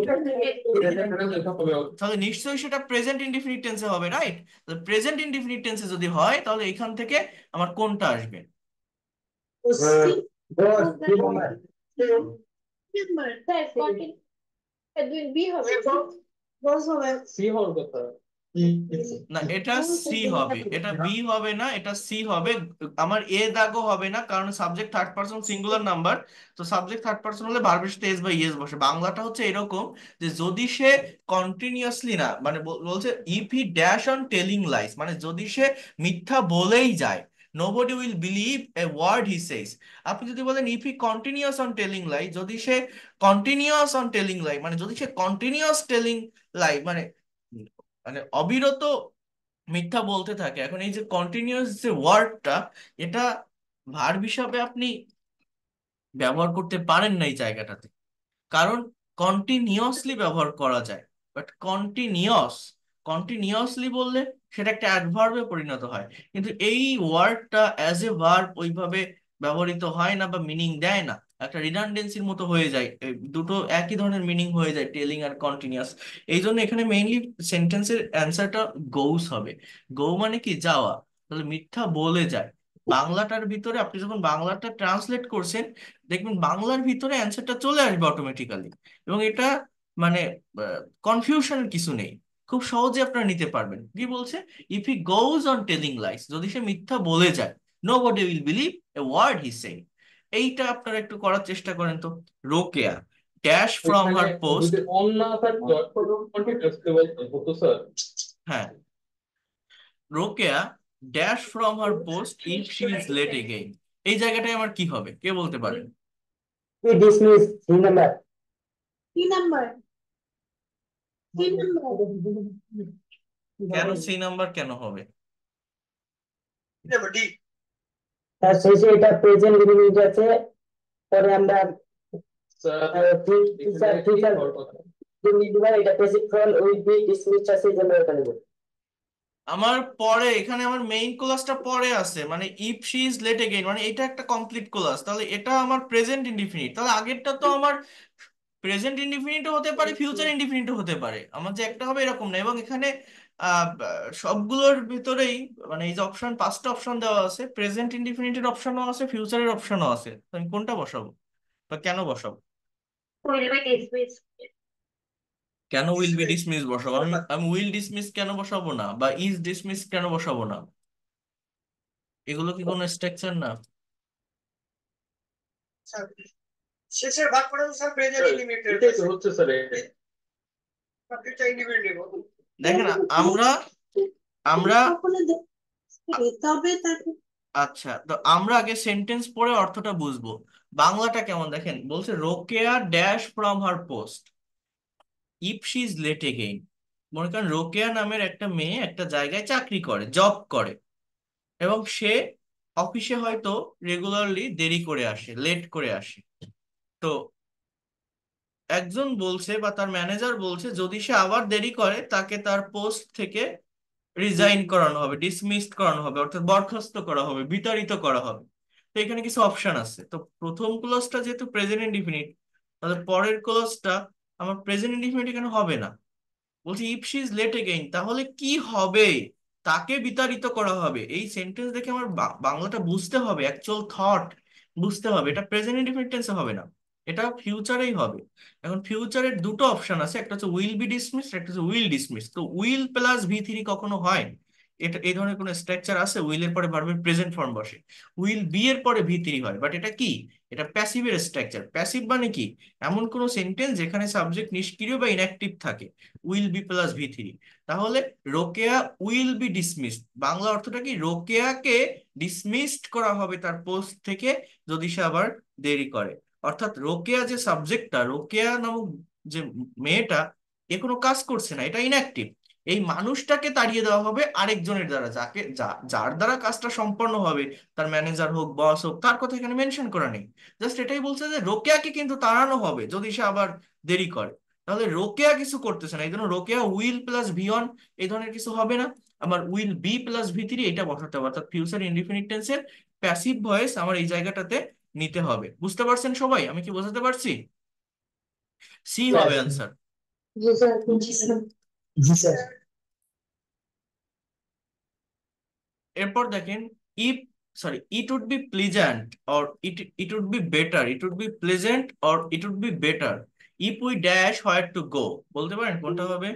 তাহলে নিশ্চয়ই সেটা প্রেজেন্ট ইনডিফিনিট টেন্সে হবে, রাইট? তাহলে প্রেজেন্ট ইনডিফিনিট টেন্সে যদি হয় তাহলে এখান থেকে আমার কোনটা আসবে? না, এটা সি হবে, এটা বি হবে না, এটা সি হবে। আমার এ দাগও হবে না, কারণ subject third person singular number. তো সাবজেক্ট থার্ড পারসন হলে ভার্বের সাথে এস বা ইএস বসে। বাংলাটা হচ্ছে এরকম যে যদি সে কন্টিনিউয়াসলি না, মানে বলছে if he dash on telling lies, মানে যদি সে মিথ্যা বলেই যায়, nobody will believe a word he says. আপনি যদি বলেন if he continuous on telling lie, যদি সে কন্টিনিউয়াস অন টেলিং লাই মানে যদি সে কন্টিনিউয়াস টেলিং লাই মানে মানে অবিরত মিথ্যা বলতে থাকে। এখন এই যে কন্টিনিউয়াস যে ওয়ার্ডটা, এটা ভার্ব হিসাবে আপনি ব্যবহার করতে পারেন না এই জায়গাটাতে, কারণ কন্টিনিউয়াসলি ব্যবহার করা যায়, বাট কন্টিনিউয়াসলি বললে সেটা একটা অ্যাডভার্বে পরিণত হয়। কিন্তু এই ওয়ার্ডটা অ্যাজ এ ভার্ব ওইভাবে ব্যবহৃত হয় না বা মিনিং দেয় না, একটা রিডান্ডেন্সির মতো হয়ে যায়, এই দুটো একই ধরনের মিনিং হয়ে যায়, টেলিং আর কন্টিনিউয়াস। এই জন্য এখানে মেইনলি সেন্টেন্সের অ্যান্সারটা গোস হবে। গো মানে কি? যাওয়া। তাহলে মিথ্যা বলে যায়। বাংলাটার ভিতরে আপনি যখন বাংলাটা ট্রান্সলেট করছেন দেখবেন বাংলার ভিতরে অ্যান্সারটা চলে আসবে অটোমেটিক্যালি, এবং এটা মানে কনফিউশনের কিছু নেই, খুব সহজে আপনারা নিতে পারবেন। কি বলছে? If he goes on telling lies, যদি সে মিথ্যা বলে যায়, nobody will believe a word he say. এইটা আপনারা একটু করার চেষ্টা করেন তো। রোকেয়া ড্যাশ ফ্রম এখানে হার পোস্ট। যদি অন না থাকতো কন্টিনিউয়াসলি বলতে হতো স্যার। হ্যাঁ, Rokeya dash from her post if she is late again. এই জায়গাটায় আমার কি হবে, কে বলতে পারেন? Dismiss 3 number. কেন সি নাম্বার কেন হবে? তার শেষে এটা প্রেজেন্ট ইনডিফিনিট আছে। পরে আমরা স্যার এখানে টিচার কি টিচার হওয়ার কথা? এটা present form will be dismissed আছে, যেন এটা নেব। আমার পরে এখানে আমার মেইন ক্লাসটা পরে আছে, মানে if she is late again, মানে এটা একটা কমপ্লিট ক্লাস, তাহলে এটা আমার প্রেজেন্ট ইনডিফিনিট। তাহলে আগেরটা তো আমার প্রেজেন্ট ইনডিফিনিটও হতে পারে, ফিউচার ইনডিফিনিটও হতে পারে, আমার যে একটা হবে এরকম না। এবং এখানে সবগুলোর ভিতরেই মানে এই যে অপশন, পাঁচটা অপশন দেওয়া আছে, প্রেজেন্ট ইনডিফিনিটের অপশনও আছে, ফিউচারের অপশনও আছে। তো আমি কোনটা বসাবো বা কেন বসাবো? কেন উইল বি ডিসমিস বসাবো? আমি আমি উইল ডিসমিস কেন বসাবো না, বা ইজ ডিসমিস কেন বসাবো না? এগুলো কি কোনো স্ট্রাকচার না? শেষের ভাগ করে স্যার প্রেজেন্ট ইন্ডিপেন্ডেন্ট এটাই তো হচ্ছে স্যার। সবকিছু ইন্ডিপেন্ডেন্ট দেখেন আমরা আমরা আচ্ছা, তো আমরা আগে সেন্টেন্স পড়ে অর্থটা বুঝবো। বাংলাটা কেমন দেখেন, বলছে Rokeya dash from her post if she is late again. মনে করেন রোকেয়া নামের একটা মেয়ে একটা জায়গায় চাকরি করে, জব করে, এবং সে অফিসে হয়তো রেগুলারলি দেরি করে আসে, লেট করে আসে। তো একজন বলছে বা তার ম্যানেজার বলছে যদি সে আবার দেরি করে তাকে তার পোস্ট থেকে রিজাইন করানো হবে, ডিসমিসড করানো হবে, অর্থাৎ বরখাস্ত করা হবে, বিতাড়িত করা হবে। তো এখানে কিছু অপশন আছে। তো প্রথম ক্লজটা যেহেতু প্রেজেন্ট ইনডিফিনিট, তাহলে পরের ক্লজটা আমার প্রেজেন্ট ইনডিফিনিট এখানে হবে না। বলছি if she is late again, তাহলে কি হবে? তাকে বিতাড়িত করা হবে। এই সেন্টেন্স দেখে আমার বাংলাটা বুঝতে হবে, অ্যাকচুয়াল থট বুঝতে হবে, এটা প্রেজেন্ট ইনডিফিনিট টেন্সে হবে না, এটা ফিউচারেই হবে। এখন ফিউচারের দুটো অপশন আছে, একটা হচ্ছে উইল বি ডিসমিসড, একটা হচ্ছে উইল ডিসমিস। তো উইল প্লাস ভি থ্রি কখনো হয়? এটা এই ধরনের কোনো স্ট্রাকচার আছে? উইলের পরে ভার্বের প্রেজেন্ট ফর্ম বসে, উইল বি এর পরে ভি থ্রি হয়, বাট এটা কি? এটা প্যাসিভের স্ট্রাকচার। প্যাসিভ মানে কি? এমন কোন সেন্টেন্স যেখানে সাবজেক্ট নিষ্ক্রিয় বা ইনঅ্যাক্টিভ থাকে, will be plus V three. তাহলে Rokeya will be dismissed, Bangla অর্থটা কি? রোকেয়াকে ডিসমিসড করা হবে তার পোস্ট থেকে যদি সে আবার দেরি করে। অর্থাৎ রোকেয়া যে সাবজেক্টটা, রোকেয়া নামক যে মেয়েটা, এ কোনো কাজ করছে না, এটা ইনঅ্যাক্টিভ। এই মানুষটাকে তাড়িয়ে দেওয়া হবে আরেকজনের দ্বারা, যার দ্বারা কাজটা সম্পন্ন হবে, তার ম্যানেজার হোক, বস হোক, তার কথা এখানে মেনশন করা নেই। জাস্ট এটাই বলছে যে রোকেয়াকে কিন্তু তাড়ানো হবে যদি সে আবার দেরি করে। তাহলে রোকেয়া কিছু করতেছে না, এই জন্য Rokeya will plus V on এই ধরনের কিছু হবে না। আবার will be plus V three এটা বসাতে হবে, অর্থাৎ ফিউচার ইনডিফিনিট টেন্সের প্যাসিভ ভয়েস আমার এই জায়গাটাতে নিতে হবে। বুঝতে পারছেন সবাই? আমি কি বোঝাতে পারছি? সি হবে অ্যান্সার। জি স্যার। জি স্যার। জি স্যার। এরপর দেখেন, if sorry it would be pleasant or it would be better, it would be pleasant or it would be better if we dash where to go. বলতে পারেন কোনটা হবে?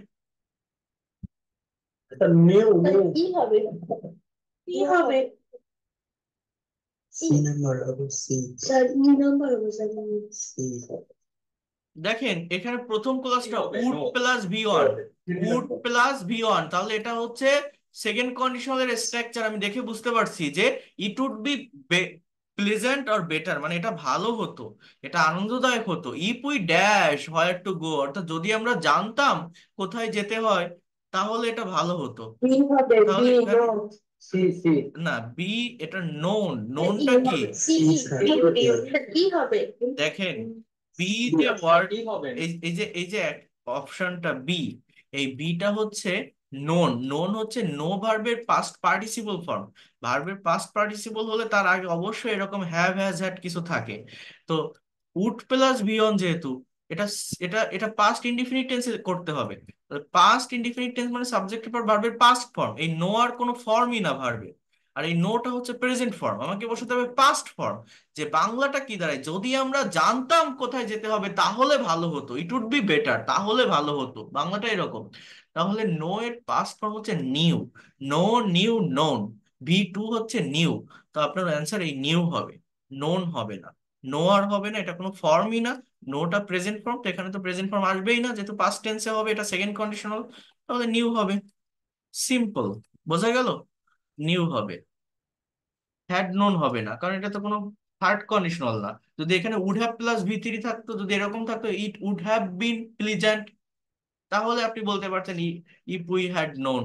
স্যার নিউ নিউ কি হবে? কি হবে? সি নাম্বার হবে, C sir. E number হবে স্যার, সি। দেখেন এখানে প্রথম ক্লাসটা would plus V one, would plus V one, তাহলে এটা হচ্ছে সেকেন্ড কন্ডিশনালের স্ট্রাকচার। আমি দেখে বুঝতে পারছি যে it would be pleasant or better, মানে এটা ভালো হতো, এটা আনন্দদায়ক হতো। If we dash where to go, অর্থাৎ যদি আমরা জানতাম কোথায় যেতে হয় তাহলে এটা ভালো হতো। বি হবে, বি তাহলে এখানে নো। C C. না, বি, এটা নোন, নোনটা কি? সি কি হবে? দেখেন বি যে ওয়ার্ড, কি হবে? এই যে অপশনটা বি, এই বিটা হচ্ছে নোন। নোন হচ্ছে নো ভার্বের পাস্ট পার্টিসিপল ফর্ম। ভার্বের পাস্ট পার্টিসিপল হলে তার আগে অবশ্যই এরকম হ্যাভ, হ্যাজ, হ্যাড কিছু থাকে। তো উড প্লাস বি অন যেহেতু, এটা এটা পাস্ট ইনডিফিনিট টেন্সে করতে হবে। পাস্ট ইনডিফিনিট টেন্স মানে সাবজেক্টের পর ভার্বের পাস্ট ফর্ম, এই নো আর কোনো ফর্মই না ভার্বের। আর এই নোটা হচ্ছে প্রেজেন্ট ফর্ম, আমাকে বসাতে হবে পাস্ট ফর্ম। যে বাংলাটা কি দাঁড়ায়, যদি আমরা জানতাম কোথায় যেতে হবে তাহলে ভালো হতো, ইট উড বি বেটার, তাহলে ভালো হতো, বাংলাটা এরকম। তাহলে নো এর পাস্ট ফর্ম হচ্ছে knew, know knew known, V two হচ্ছে নিউ। তো আপনার অ্যান্সার এই নিউ হবে, নোন হবে না। নো আর হবে না, এটা কোনো ফর্মই না। নোটা প্রেজেন্ট ফর্ম, তো এখানে তো প্রেজেন্ট ফর্ম আসবেই না, যেহেতু পাস্ট টেন্সে হবে, এটা সেকেন্ড কন্ডিশনাল। তাহলে নিউ হবে, সিম্পল। বোঝা গেল? নিউ হবে, হ্যাড নোন হবে না, কারণ এটা তো কোনো থার্ড কন্ডিশনাল না। যদি এখানে would have plus V three থাকতো, যদি এরকম থাকতো it would have been pleasant, তাহলে আপনি বলতে পারতেন ইফ উই হ্যাড নোন।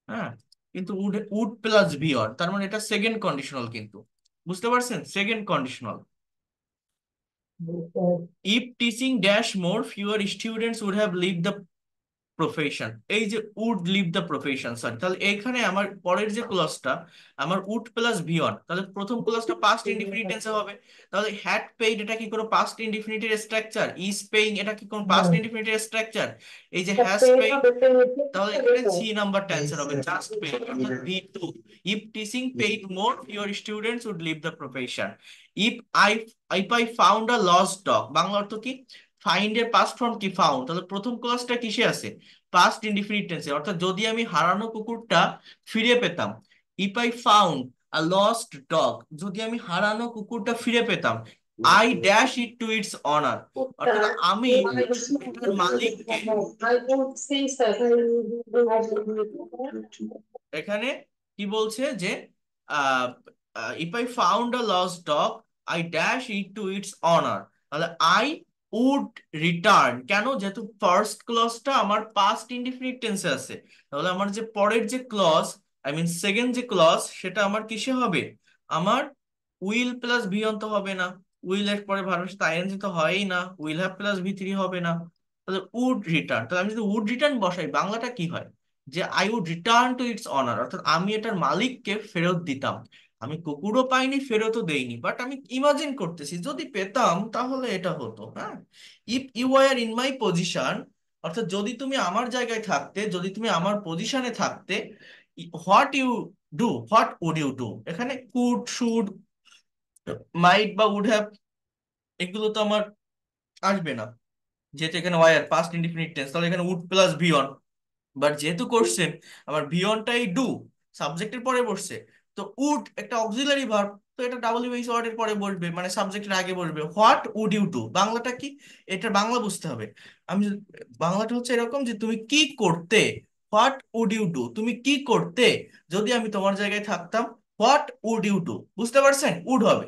হ্যাঁ, কিন্তু would would plus V or, তার মানে এটা সেকেন্ড কন্ডিশনাল কিন্তু। বুঝতে পারছেন? Second conditional. If teaching dash more fewer students would have leave the profession, এই যে would leave the profession, sorry, তাহলে এখানে আমার পরের যে ক্লজটা, আমার উড প্লাস বি অন, তাহলে প্রথম ক্লজটা পাস্ট ইনডিফিনিট টেন্সে হবে। তাহলে হ্যাড পেইড এটা কি কোনো পাস্ট ইনডিফিনিটের স্ট্রাকচার? ইজ পেইং এটা কি কোনো পাস্ট ইনডিফিনিটের স্ট্রাকচার? এই যে হ্যাজ পেইড, তাহলে এখানে সি নাম্বার অ্যান্সার হবে, জাস্ট পেইড, অর্থাৎ B two. If teaching paid more your students would leave the profession. If I if I found a lost dog, Bangla অর্থ কি? ফাইন্ড এর পাস্ট ফর্ম কি? ফাউন্ড। তাহলে প্রথম ক্লাসটা কিসে আছে? পাস্ট ইনডিফিনিট টেন্সে, অর্থাৎ যদি আমি হারানো কুকুরটা ফিরে পেতাম। If I found a lost dog, যদি আমি হারানো কুকুরটা ফিরে পেতাম, I dash it to its owner, অর্থাৎ আমি এটার মালিককে, এখানে কি বলছে যে if I found a lost dog I dash it to its owner, তাহলে আই উড রিটার্ন, কেন? যেহেতু ফার্স্ট ক্লজটা আমার পাস্ট ইনডিফিনিট টেন্সে আছে, তাহলে আমার যে পরের যে ক্লজ, আই মিন সেকেন্ড যে ক্লজ, সেটা আমার কিসে হবে? আমার উইল প্লাস ভি অন্ত হবে না, উইল এর পরে ভার্বের সাথে আইএনজি তো হয়ই না, will have plus V three হবে না। তাহলে উড রিটার্ন, তাহলে আমি যদি উড রিটার্ন বসাই বাংলাটা কি হয়? যে I would return to its owner, অর্থাৎ আমি এটার মালিককে ফেরত দিতাম। আমি কুকুরও পাইনি, ফেরতও দেইনি, বাট আমি ইমাজিন করতেছি যদি পেতাম তাহলে এটা হতো। হ্যাঁ, if you are in my position, অর্থাৎ যদি তুমি আমার জায়গায় থাকতে, যদি তুমি আমার পজিশনে থাকতে, what you do, what would you do, এখানে কুড, শুড, মাইট বা উড হ্যাভ এগুলো তো আমার আসবে না, যেহেতু এখানে why are past indefinite tense, তাহলে এখানে would plus V one. But যেহেতু কোশ্চেন আমার বি অনটাই ডু, সাবজেক্টের পরে বসছে, তো উড একটা অক্সিলারি ভার্ব, তো এটা ডাব্লিউএইচ ওয়ার্ড এর পরে বসবে, মানে সাবজেক্টের আগে বসবে। হোয়াট উড ইউ ডু, বাংলাটা কি, এটা বাংলা বুঝতে হবে। আমি বাংলাটা হচ্ছে এরকম যে তুমি কি করতে, হোয়াট উড ইউ ডু, তুমি কি করতে যদি আমি তোমার জায়গায় থাকতাম, হোয়াট উড ইউ ডু, বুঝতে পারছেন, উড হবে।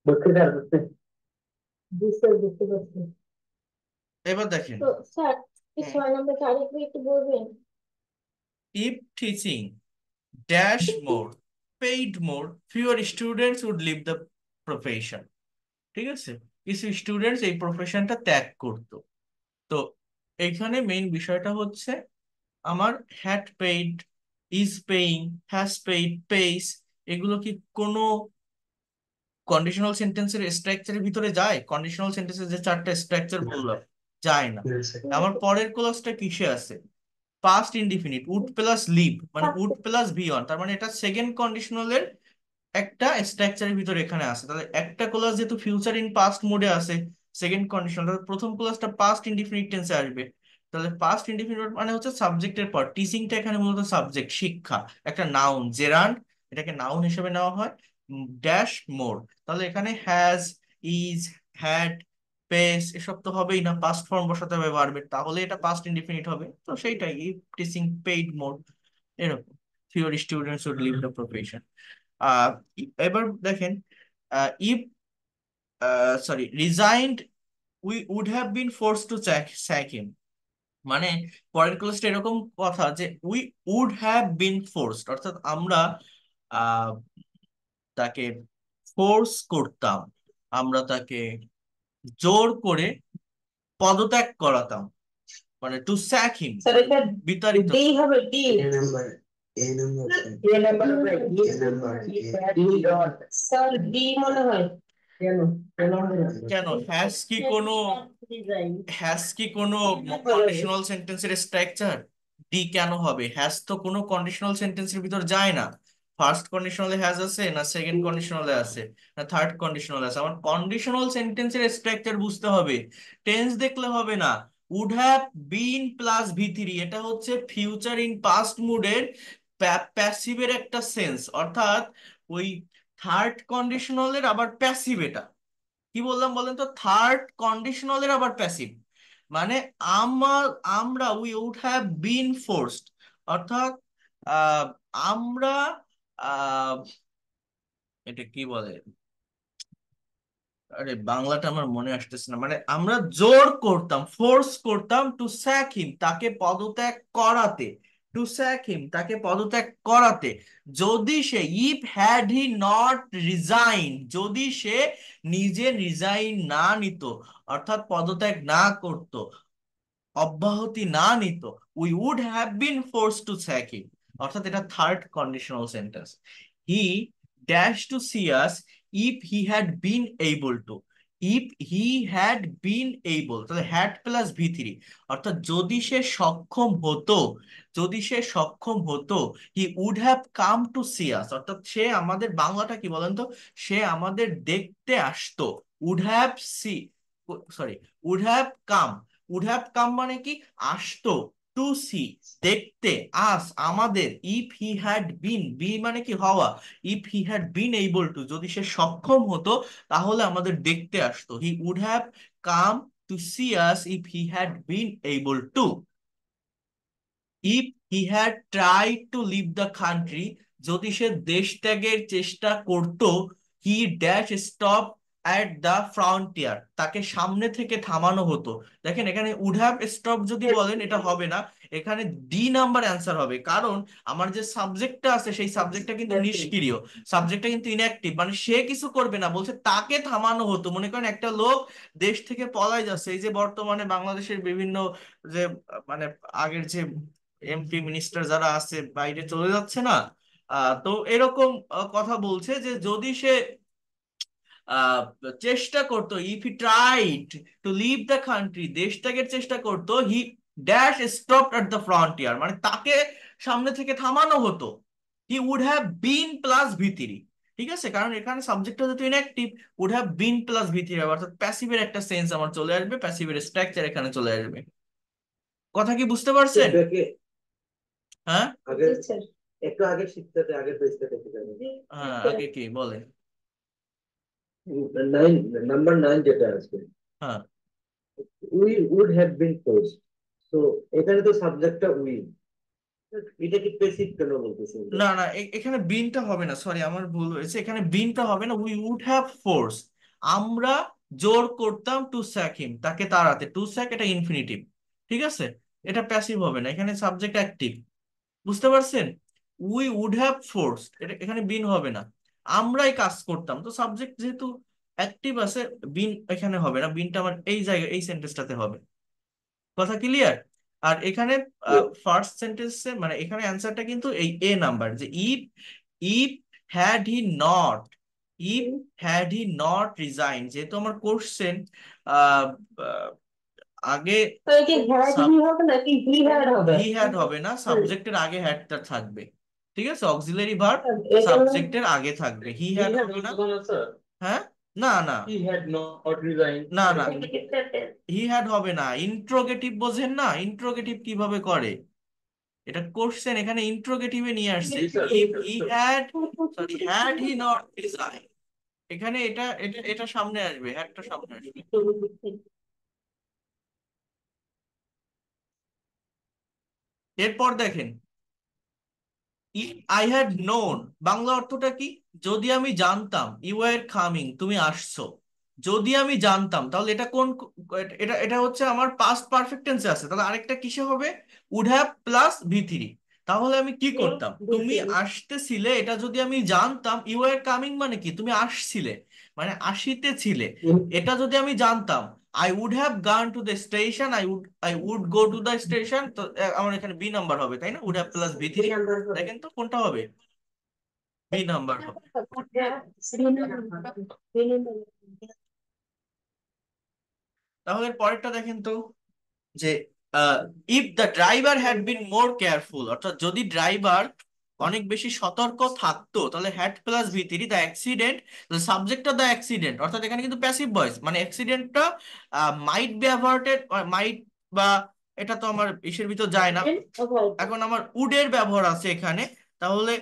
বুঝতে পারছি। বুঝতে পারছি। এবার দেখেন, তো স্যার, এই 6 নম্বরটা আরেকবার একটু বলবেন? If teaching dash more paid more fewer students would leave the profession. ঠিক আছে, কিছু স্টুডেন্টস এই প্রফেশনটা ত্যাগ করতো। তো এইখানে মেইন বিষয়টা হচ্ছে আমার had paid, is paying, has paid, pace, এগুলো কি কোনো কন্ডিশনাল সেন্টেন্সের স্ট্রাকচারের ভিতরে যায়? কন্ডিশনাল সেন্টেন্সের যে 4টা স্ট্রাকচার বললাম, যায় না। আমার পরের ক্লাসটা কিসে আছে? Past indefinite, would plus leave, মানে উড প্লাস বি অন, তার মানে এটা সেকেন্ড কন্ডিশনালের একটা স্ট্রাকচারের ভিতরে এখানে আছে। তাহলে একটা ক্লাস যেহেতু ফিউচার ইন পাস্ট মোডে আছে, সেকেন্ড কন্ডিশন, তাহলে প্রথম ক্লাসটা পাস্ট ইনডিফিনিট টেন্সে আসবে। তাহলে পাস্ট ইনডিফিনিট মানে হচ্ছে সাবজেক্টের পর, টিচিংটা এখানে মূলত সাবজেক্ট, শিক্ষা, একটা নাউন জেরান্ড, এটাকে নাউন হিসেবে নেওয়া হয়। ড্যাশ মোর, তাহলে এখানে হ্যাজ, ইজ, হ্যাড, পেস এসব তো হবেই না, পাস্ট ফর্ম বসাতে হবে ভার্বের, তাহলে এটা পাস্ট ইনডিফিনিট হবে। তো সেইটাই, ইফ টিচিং পেইড মোর, এরকম, fewer students would leave the profession. আহ এবার দেখেন, if sorry resigned we would have been force to sack him, মানে পরের ক্লাসটা এরকম কথা যে we would have been forced, অর্থাৎ আমরা আহ, তাকে ফোর্স করতাম, আমরা তাকে জোর করে পদত্যাগ করাতাম, মানে টু স্যাক হিম, স্যার এটা বিতাড়িত। ডি হবে, ডি এ নাম্বার হবে, ডি ডট স্যার, ডি মনে হয়। কেন কেন হবে না? কেন, হ্যাজ কি কোনো কন্ডিশনাল সেন্টেন্সের স্ট্রাকচার? ডি কেন হবে? হ্যাজ তো কোনো কন্ডিশনাল সেন্টেন্সের ভিতর যায় না। ফার্স্ট কন্ডিশনালে হ্যাজ আছে না, সেকেন্ড কন্ডিশনালে আছে না, থার্ড কন্ডিশনালে আছে? আমার কন্ডিশনাল সেন্টেন্সের স্ট্রাকচার বুঝতে হবে, টেন্স দেখলে হবে না। উড হ্যাভ বিন প্লাস ভি3, এটা হচ্ছে ফিউচার ইন পাস্ট মুডের প্যাসিভের একটা সেন্স, অর্থাৎ ওই থার্ড কন্ডিশনালের আবার প্যাসিভ এটা। কি বললাম বলেন তো, থার্ড কন্ডিশনালের আবার প্যাসিভ, মানে আমার, আমরা we would have been forced, অর্থাৎ আহ, আমরা আহ, এটা কি বলে, আরে বাংলাটা আমার মনে আসতেছে না, মানে আমরা জোর করতাম, ফোর্স করতাম টু স্যাক হিম, তাকে পদত্যাগ করাতে, টু স্যাক হিম, তাকে পদত্যাগ করাতে, যদি সে, if had he not resign, যদি সে নিজে রিজাইন না নিত, অর্থাৎ পদত্যাগ না করত, অব্যাহতি না নিত, we would have been force to sack him, অর্থাৎ এটা third conditional sentence. He dash to see us if he had been able to, if he had been able, তাহলে হ্যাড প্লাস ভি3, অর্থাৎ যদি সে সক্ষম হতো, যদি সে সক্ষম হতো, he would have come to see us, অর্থাৎ সে আমাদের, বাংলাটা কি বলেন তো, সে আমাদের দেখতে আসতো। Would have see, sorry, would have come, would have come মানে কি, আসতো, টু সি, দেখতে, আস আমাদের, if he had been, B মানে কি হওয়া, if he had been able to, যদি সে সক্ষম হতো তাহলে আমাদের দেখতে আসতো, he would have come to see us if he had been able to. If he had tried to leave the country, যদি সে দেশ ত্যাগের চেষ্টা করত, he dash stop at the frontier, তাকে সামনে থেকে থামানো হতো। দেখেন এখানে উড হ্যাভ স্টপ যদি বলেন এটা হবে না, এখানে ডি নাম্বার অ্যান্সার হবে, কারণ আমার যে সাবজেক্টটা আছে সেই সাবজেক্টটা কিন্তু নিষ্ক্রিয়, সাবজেক্টটা কিন্তু ইনঅ্যাক্টিভ, মানে সে কিছু করবে না, বলছে তাকে থামানো হতো। মনে করেন একটা লোক দেশ থেকে পলায় যাচ্ছে, এই যে বর্তমানে বাংলাদেশের বিভিন্ন যে মানে আগের যে এমপি মিনিস্টার যারা আছে বাইরে চলে যাচ্ছে না, তো এরকম কথা বলছে যে যদি সে আহ, চেষ্টা করতো, if he tried to leave the country, দেশ ত্যাগের চেষ্টা করতো, he dash stopped at the frontier, মানে তাকে সামনে থেকে থামানো হতো। He would have been plus ভি3, ঠিক আছে, কারণ এখানে সাবজেক্টটা যেহেতু inactive, would have been plus ভি3 অর্থাৎ প্যাসিভের একটা সেন্স আমার চলে আসবে, প্যাসিভের স্ট্রাকচার এখানে চলে আসবে। কথা কি বুঝতে পারছেন? এটাকে হ্যাঁ আগে জি স্যার। একটু আগে শিখতে হবে, আগে পেজটা দেখে যাবেন। হ্যাঁ, আগে কি বলেন? 9, নাম্বার 9 যেটা আছে, হ্যাঁ we would have been forced. তো এখানে তো সাবজেক্টটা উই, এটা কি পেসিভ কেন বলতেছেন? না না, এখানে বিনটা হবে না, সরি আমার ভুল হয়েছে, এখানে বিনটা হবে না। উই উড হ্যাভ ফোর্স, আমরা জোর করতাম টু স্যাক হিম, তাকে তাড়াতে। টু স্যাক এটা ইনফিনিটিভ, ঠিক আছে, এটা প্যাসিভ হবে না, এখানে সাবজেক্ট অ্যাক্টিভ। বুঝতে পারছেন? উই উড হ্যাভ ফোর্সড, এটা এখানে বিন হবে না, আমরাই কাজ করতাম, তো সাবজেক্ট যেহেতু অ্যাক্টিভ আছে, বিন এখানে হবে না, বিনটা আমার এই জায়গায় এই সেন্টেন্সটাতে হবে। কথা ক্লিয়ার? আর এখানে ফার্স্ট সেন্টেন্সে মানে এখানে অ্যান্সারটা কিন্তু এই এ নাম্বার, যে if if had he not, if had he not resign, যেহেতু আমার কোশ্চেন আগে তো এই যে হ্যাড হি হবে নাকি হি হ্যাড হবে? হি হ্যাড হবে না, সাবজেক্টের আগে হ্যাডটা থাকবে, ঠিক আছে, অক্সিলারি ভার্ব এই জন্য সাবজেক্টের আগে থাকবে, হি He হ্যাড had হবে না। also done, sir. হ্যাঁ, না না He had not resigned. না না, indicated হি হ্যাড হবে না, ইন্ট্রোগেটিভ বোঝেন না, ইন্ট্রোগেটিভ কিভাবে করে, এটা কোশ্চেন এখানে ইন্ট্রোগেটিভে নিয়ে আসছে। জি sir, if he had, sorry, had he not resign, এখানে এটা এটা এটা সামনে আসবে, হ্যাডটা সামনে আসবে। এরপর দেখেন, if I had known, Bangla অর্থটা কি? যদি আমি জানতাম, ইউ আর কামিং, তুমি আসছো, যদি আমি জানতাম, তাহলে এটা কোন, এটা এটা হচ্ছে আমার পাস্ট পারফেক্ট টেন্সে আছে, তাহলে আরেকটা কিসে হবে? উড হ্যাভ প্লাস ভি3। তাহলে আমি কি করতাম? তুমি আসতেছিলে, এটা যদি আমি জানতাম, ইউ আর কামিং মানে কি? তুমি আসছিলে, মানে আসিতেছিলে, এটা যদি আমি জানতাম, I would have gone to the station, I would go to the station, তো আমার এখানে বি নাম্বার হবে, তাই না? উড হ্যাভ প্লাস ভি3, দেখেন তো কোনটা হবে, বি নাম্বার হবে। তাহলে পরেরটা দেখেন তো, যে if the driver had been more careful, অর্থাৎ যদি ড্রাইভার অনেক বেশি সতর্ক থাকতো, তাহলে হ্যাড প্লাস ভি3, দ্য অ্যাক্সিডেন্ট, সাবজেক্টটা দ্য অ্যাক্সিডেন্ট, অর্থাৎ এখানে কিন্তু প্যাসিভ ভয়েস, মানে অ্যাক্সিডেন্টটা মাইট বি অ্যাভার্টেড, মাইট বা, এটা তো আমার ইসের ভিতর যায় না, এখন আমার উডের ব্যবহার আছে এখানে, তাহলে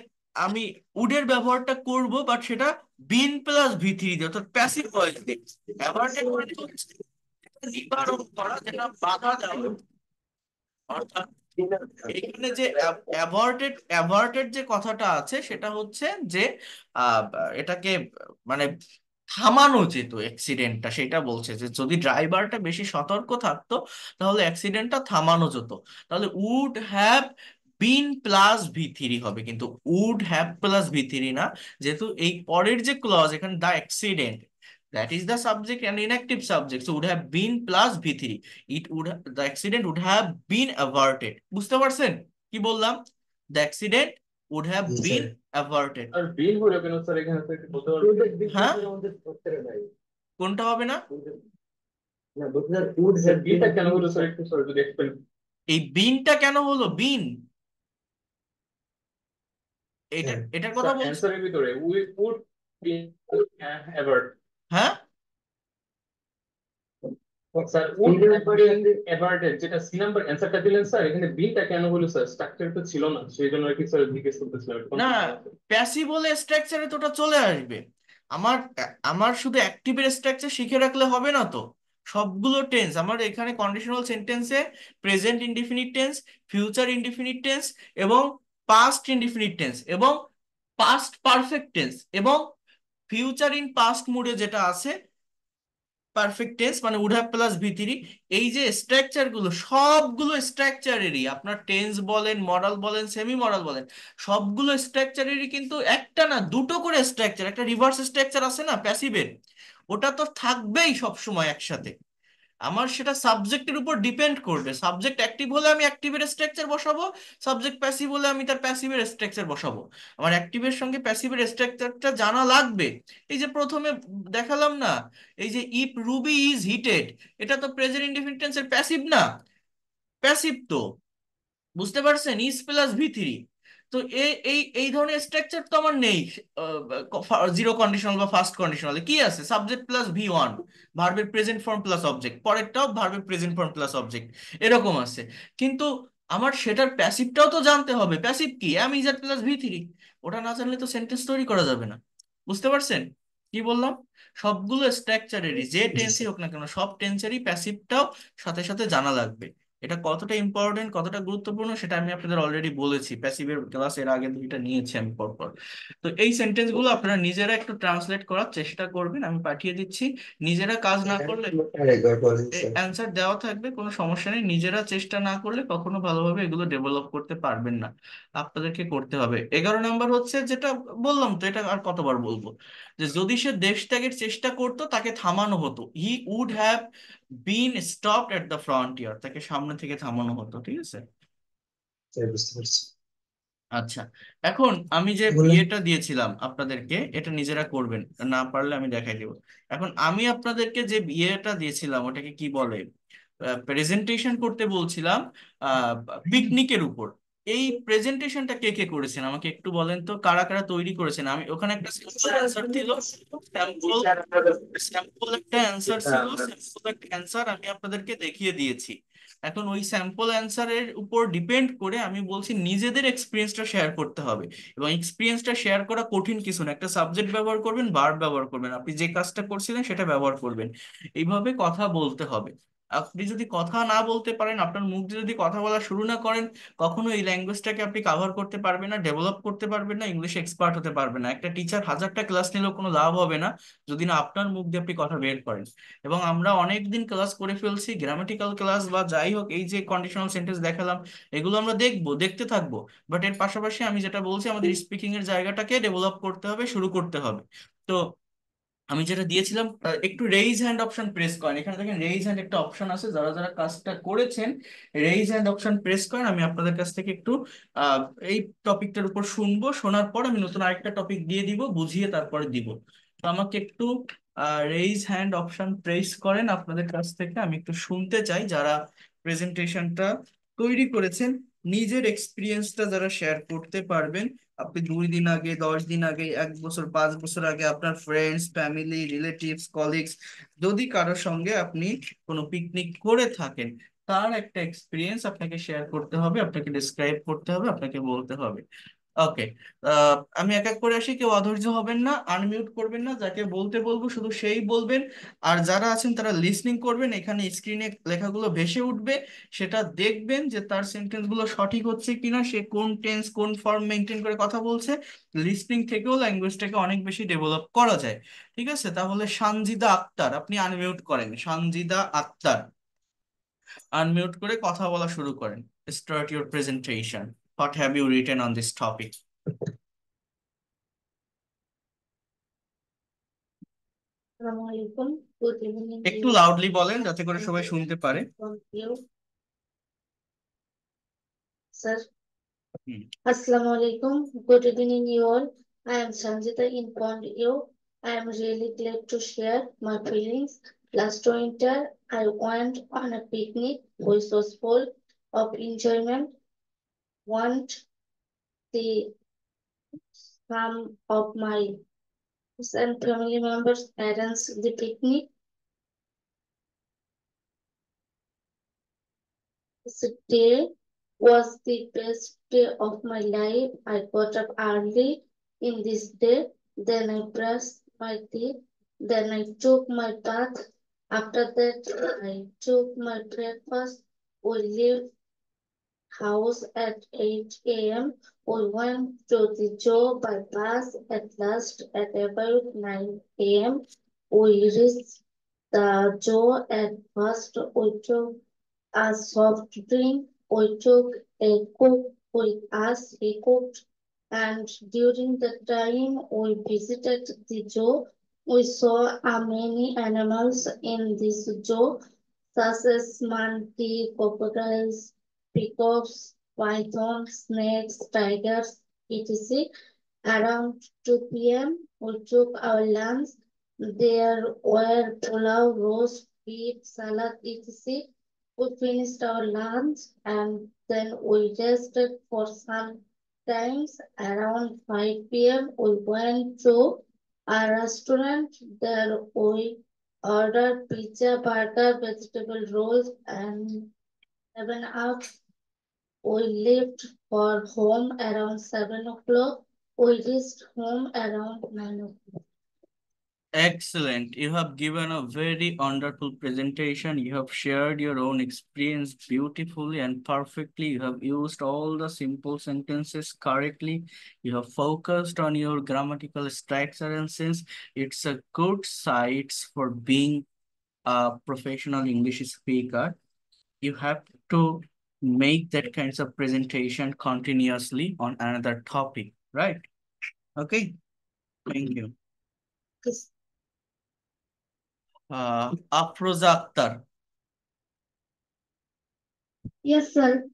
আমি উডের ব্যবহারটা করব, বাট সেটা বিন প্লাস ভি3 দিয়ে, অর্থাৎ প্যাসিভ ভয়েস দিয়ে। অ্যাভার্টেড মানে হচ্ছে নিবারণ করা, যেটা বাধা দেওয়া, অর্থাৎ এখানে যে অ্যাভার্টেড যে কথাটা আছে, সেটা হচ্ছে যে আহ, এটাকে মানে থামানো যেত অ্যাক্সিডেন্টটা, সেটা বলছে যে যদি ড্রাইভারটা বেশি সতর্ক থাকতো, তাহলে অ্যাক্সিডেন্টটা থামানো যেত। তাহলে উড হ্যাভ বিন প্লাস ভি3 হবে, কিন্তু উড হ্যাভ প্লাস ভি3 না, যেহেতু এই পরের যে ক্লজ এখানে দা accident, that is the subject and inactive subject, so would have been plus v3, it would the accident would have been averted। বুঝতে পারছেন কি বললাম? the accident would have G been sir. averted। আর বিন হলো কেন sir এখানে sir একটু বলতে পারবেন? হ্যাঁ, আমাদের উত্তরে নাই। কোনটা হবে না? না বলতে স্যার উড স্যার হ্যাভ বিনটা কেন হলো স্যার একটু স্যার যদি এক্সপ্লেন। এই বিনটা কেন হলো বিন, এটা হ্যাঁ এটার কথা স্যার বলছি। অ্যানসারের ভিতরে উই উড বিন এভার, হ্যাঁ, স্যার উড এভার্টেড, যেটা সি নাম্বার অ্যানসারটা দিলেন স্যার, এখানে বিনটা কেন হলো স্যার? স্ট্রাকচার তো ছিল না, সেই জন্য আর কি স্যার জিজ্ঞেস করতেছিলাম। না, প্যাসিভ বলে স্ট্রাকচারে তো ওটা চলে আসবে। আমার আমার শুধু অ্যাক্টিভের স্ট্রাকচার শিখে রাখলে হবে না তো, সবগুলো টেন্স আমার এখানে কন্ডিশনাল সেন্টেন্সে present indefinite tense, future indefinite tense, এবং পাস্ট ইনডিফিনিট টেন্স, এবং পাস্ট পারফেক্ট টেন্স, এবং ফিউচার ইন পাস্ট মুডে যেটা আছে পারফেক্ট টেন্স, মানে উড হ্যাভ প্লাস ভি3, এই যে স্ট্রাকচার গুলো, সবগুলো স্ট্রাকচারেরই, আপনার টেন্স বলেন, মডাল বলেন, সেমি মডাল বলেন, সবগুলো স্ট্রাকচারেরই কিন্তু একটা না দুটো করে স্ট্রাকচার, একটা রিভার্স স্ট্রাকচার আছে না প্যাসিভের, ওটা তো থাকবেই সব সময় একসাথে। আমার সেটা সাবজেক্টের উপর ডিপেন্ড করবে, সাবজেক্ট অ্যাক্টিভ হলে আমি অ্যাক্টিভের স্ট্রাকচার বসাবো, সাবজেক্ট প্যাসিভ হলে আমি তার প্যাসিভের স্ট্রাকচার বসাবো। আমার অ্যাক্টিভের সঙ্গে প্যাসিভের স্ট্রাকচারটা জানা লাগবে। এই যে প্রথমে দেখালাম না, এই যে ইফ রুবি ইজ হিটেড, এটা তো প্রেজেন্ট ইনডিফিনিট টেন্সের প্যাসিভ না, প্যাসিভ তো, বুঝতে পারছেন? ইজ প্লাস ভি3। তো এই এই এই ধরনের স্ট্রাকচার তো আমার নেই জিরো কন্ডিশনাল বা ফার্স্ট কন্ডিশনাল। কি আছে? সাবজেক্ট প্লাস ভি1, ভার্বের প্রেজেন্ট ফর্ম প্লাস অবজেক্ট, পরেরটাও ভার্বের প্রেজেন্ট ফর্ম প্লাস অবজেক্ট, এরকম আছে। কিন্তু আমার সেটার প্যাসিভটাও তো জানতে হবে। প্যাসিভ কি? এম ইজার প্লাস ভি3। ওটা না জানলে তো সেন্টেন্স তৈরি করা যাবে না। বুঝতে পারছেন কি বললাম? সবগুলো স্ট্রাকচারেরই, যে জি টেন্সই স্যার। হোক না কেন, সব টেন্সেরই প্যাসিভটাও সাথে সাথে জানা লাগবে। এটা কতটা ইম্পর্টেন্ট, কতটা গুরুত্বপূর্ণ সেটা আমি আপনাদের অলরেডি বলেছি, প্যাসিভের ক্লাস এর আগে দুইটা নিয়েছি আমি পরপর। তো এই সেন্টেন্স গুলো আপনারা নিজেরা একটু ট্রান্সলেট করার চেষ্টা করবেন, আমি পাঠিয়ে দিচ্ছি। নিজেরা কাজ না করলে আরেকবার বলেন স্যার। অ্যান্সার দেওয়া থাকবে, কোনো সমস্যা নেই। নিজেরা চেষ্টা না করলে কখনো ভালোভাবে এগুলো ডেভেলপ করতে পারবেন না, আপনাদেরকে করতে হবে। 11 নম্বর হচ্ছে যেটা বললাম, তো এটা আর কতবার বলবো, যে যদি সে দেশ ত্যাগের চেষ্টা করতো তাকে থামানো হতো, he would have been stopped at the frontier, তাকে সামনে থেকে থামানো হতো। ঠিক আছে? স্যার বুঝতে পারছি। আচ্ছা, এখন আমি যে এগুলো বিয়েটা দিয়েছিলাম আপনাদেরকে, এটা নিজেরা করবেন, না পারলে আমি দেখাই দেবো। এখন আমি আপনাদেরকে যে বিয়েটা দিয়েছিলাম ওটাকে কি বলে, প্রেজেন্টেশন করতে বলছিলাম পিকনিকের উপর। এই প্রেজেন্টেশনটা কে কে করেছেন আমাকে একটু বলেন তো, কারা কারা তৈরি করেছেন? আমি ওখানে একটা অ্যান্সার ছিল, স্যাম্পল স্যাম্পল একটা অ্যান্সার ছিল, স্যাম্পল একটা অ্যান্সার আমি আপনাদেরকে দেখিয়ে দিয়েছি। এখন ওই স্যাম্পল অ্যান্সারের উপর ডিপেন্ড করে আমি বলছি নিজেদের এক্সপিরিয়েন্সটা শেয়ার করতে হবে। এবং এক্সপিরিয়েন্সটা শেয়ার করা কঠিন কিছু না, একটা সাবজেক্ট ব্যবহার করবেন, ভার্ব ব্যবহার করবেন, আপনি যে কাজটা করছিলেন সেটা ব্যবহার করবেন, এইভাবে কথা বলতে হবে। আপনি যদি কথা না বলতে পারেন, আপনার মুখ দিয়ে যদি কথা বলা শুরু না করেন, কখনো এই ল্যাঙ্গুয়েজটাকে আপনি কাভার করতে পারবেন না, ডেভেলপ করতে পারবেন না, ইংলিশ এক্সপার্ট হতে পারবেন না। একটা টিচার 1000টা ক্লাস নিলেও কোনো লাভ হবে না যদি না আপনার মুখ দিয়ে আপনি কথা বের করেন। এবং আমরা অনেক দিন ক্লাস করে ফেলছি, গ্রামাটিক্যাল ক্লাস বা যাই হোক, এই যে কন্ডিশনাল সেন্টেন্স দেখালাম, এগুলো আমরা দেখবো, দেখতে থাকবো। বাট এর পাশাপাশি আমি যেটা বলছি, আমাদের স্পিকিং এর জায়গাটাকে ডেভেলপ করতে হবে, শুরু করতে হবে। তো আমি যেটা দিয়েছিলাম, একটু রেইজ হ্যান্ড অপশন প্রেস করেন, এখানে দেখেন রেইজ হ্যান্ড একটা অপশন আছে, যারা যারা কাজটা করেছেন রেইজ হ্যান্ড অপশন প্রেস করেন। আমি আপনাদের কাছ থেকে একটু আহ, এই টপিকটার উপর শুনবো, শোনার পর আমি নতুন আরেকটা টপিক দিয়ে দিব, বুঝিয়ে তারপরে দিব। তো আমাকে একটু রেইজ হ্যান্ড অপশন প্রেস করেন, আপনাদের কাছ থেকে আমি একটু শুনতে চাই, যারা প্রেজেন্টেশনটা তৈরি করেছেন, নিজের এক্সপিরিয়েন্সটা যারা শেয়ার করতে পারবেন। আপনি 2 দিন আগে, 10 দিন আগে, 1 বছর, 5 বছর আগে আপনার ফ্রেন্ডস, ফ্যামিলি, রিলেটিভস, কলিগস, যদি কারোর সঙ্গে আপনি কোনো পিকনিক করে থাকেন, তার একটা এক্সপিরিয়েন্স আপনাকে শেয়ার করতে হবে, আপনাকে ডিসক্রাইব করতে হবে, আপনাকে বলতে হবে। ওকে, আমি এক এক করে আসি, কেউ অধৈর্য হবেন না, আনমিউট করবেন না, যাকে বলতে বলবো শুধু সেই বলবেন। আর যারা আছেন তারা লিসনিং করবেন, এখানে স্ক্রিনে লেখাগুলো ভেসে উঠবে, সেটা দেখবেন যে তার সেন্টেন্স গুলো সঠিক হচ্ছে কিনা, সে কোন টেন্স কোন ফর্ম মেনটেন করে কথা বলছে। লিসনিং থেকেও ল্যাঙ্গুয়েজটাকে অনেক বেশি ডেভেলপ করা যায়। ঠিক আছে? তাহলে সানজিদা আক্তার, আপনি আনমিউট করেন, সানজিদা আক্তার, আনমিউট করে কথা বলা শুরু করেন। Start your presentation, what have you written on this topic? Assalamualaikum. Good evening, একটু you. লাউডলি বলেন যাতে করে সবাই শুনতে পারে। From you, sir. Hmm. Assalamualaikum. Good evening, you all. I am Sanjita informed you. I am really glad to share my feelings. Last winter, I went on a picnic which was full of enjoyment. Want the some of my and family members arranged the picnic. This day was the best day of my life. I got up early in this day, then I brushed my teeth, then I took my bath. After that, I took my breakfast. We left house at 8 a.m. We went to the job by bus at last at about 9 a.m. We reached the job at first. We took a soft drink. We took a cook with us. He cooked, and during the time we visited the zoo, we saw many animals in this zoo, such as monkey, crocodiles, peacocks, pythons, snakes, tigers, etc. Around 2 p.m., we took our lunch. There were pulao, roast beef, salad, etc. We finished our lunch and then we rested for some times. Around 5 p.m. we went to a restaurant. There we ordered pizza, burger, vegetable rolls, and 7 up. We left for home around 7 o'clock. We reached home around 9 o'clock. Excellent. You have given a very wonderful presentation. You have shared your own experience beautifully and perfectly. You have used all the simple sentences correctly. You have focused on your grammatical structure and sense. It's a good site for being a professional English speaker. You have to make that kinds of presentation continuously on another topic, right? Okay, thank you. Yes, Afroza Akhtar. yes, sir.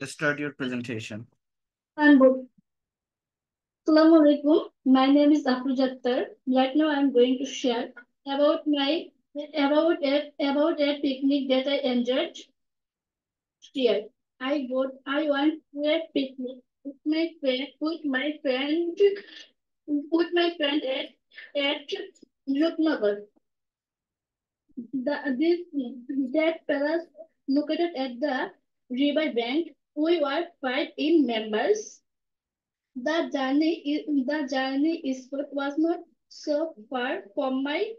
Start your presentation. I'm good. Assalamu alaikum. My name is Afroza Akhtar. Right now I'm going to share about a picnic that I enjoyed here. I went to a picnic with my friend at Rupnagar. That palace located at the river bank. We were 5 members. The journey was not so far from my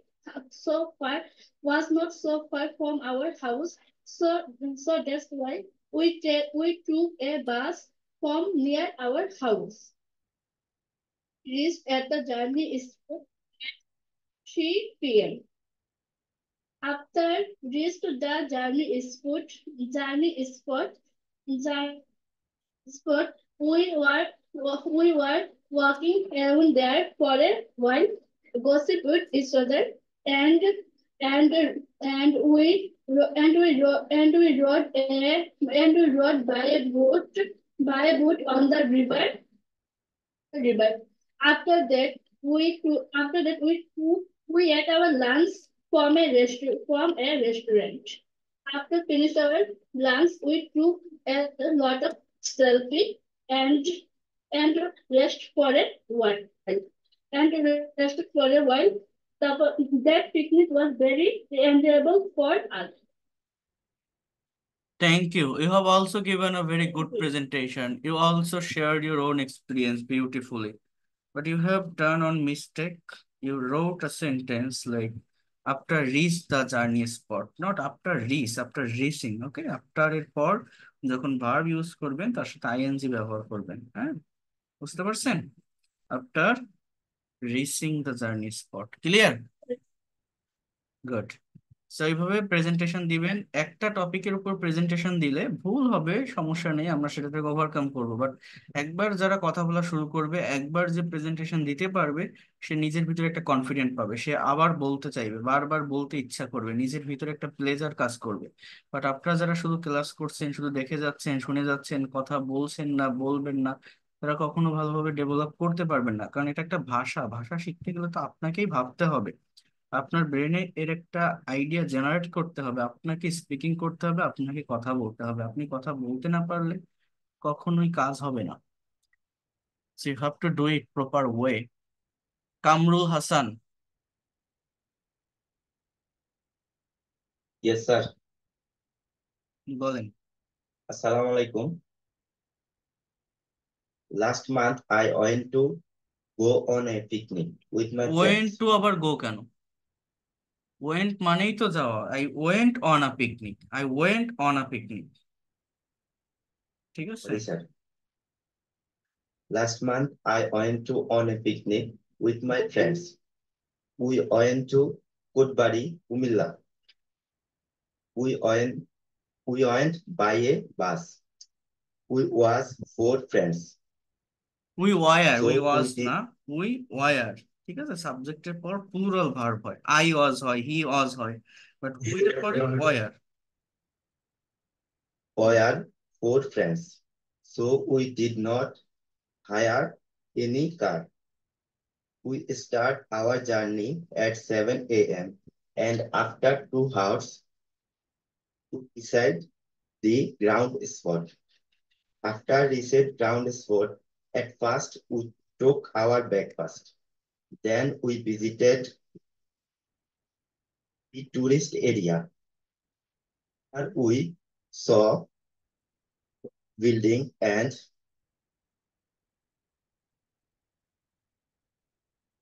so far was not so far from our house. So that's why we took a bus from near our house. Reached at the journey spot 3 p.m. After reached the journey spot, we were walking around there for a while, gossip with each other, and and and we rode by a boat on the river. After that we ate our lunch from a restaurant. After finish our lunch, we took a lot of selfie and and rest for a while. Rest for a while. That picnic was very enjoyable for us. Thank you. You have also given a very good presentation. You also shared your own experience beautifully. But you have done on mistake. You wrote a sentence like after reach the journey spot, not after reach, after reaching. Okay, after এর পর যখন verb use করবেন তার সাথে ing ব্যবহার করবেন। হ্যাঁ, বুঝতে পারছেন? After reaching the journey spot. Clear? Good. So এইভাবে প্রেজেন্টেশন দিবেন। একটা টপিকের উপর প্রেজেন্টেশন দিলে ভুল হবে, সমস্যা নেই, আমরা সেটাকে ওভারকাম করবো। বাট একবার যারা কথা বলা শুরু করবে, একবার যে প্রেজেন্টেশন দিতে পারবে, সে নিজের ভিতরে একটা কনফিডেন্ট পাবে, সে আবার বলতে চাইবে, বারবার বলতে ইচ্ছা করবে, নিজের ভিতরে একটা প্লেজার কাজ করবে। বাট আপনারা যারা শুধু ক্লাস করছেন, শুধু দেখে যাচ্ছেন, শুনে যাচ্ছেন, কথা বলছেন না, বলবেন না, তারা কখনো ভালোভাবে ডেভেলপ করতে পারবেন না। কারণ এটা একটা ভাষা, ভাষা শিখতে গেলে তো আপনাকেই ভাবতে হবে, আপনার ব্রেনে এর একটা আইডিয়া জেনারেট করতে হবে, আপনাকে স্পিকিং করতে হবে, আপনাকে কথা বলতে হবে। আপনি কথা বলতে না পারলে কখনোই কাজ হবে না। So you have to do it proper way. Kamrul Hasan, Yes, sir. বলেন। Assalamu alaikum. Last month, I went to go on a picnic with my went friends. To আবার গো কেন? ওয়েন্ট মানেই তো যাওয়া। I went on a picnic, I went on a picnic. ঠিক আছে? Sorry, sir. Last month, I went to on a picnic with my friends. We went to Kotbari, Kumilla. We went by a bus. We was 4 friends. We were, So we was we did না, we were. ঠিক আছে, সাবজেক্টের পর plural verb হয়, I was হয়, হি ওয়াজ হয়, but we এর পরে war. were 4 friends. So we did not hire any car. We start our journey at 7 a.m. and after 2 hours, to decide the ground spot. After reset ground spot, at first we took our breakfast. Then we visited the tourist area. And we saw building and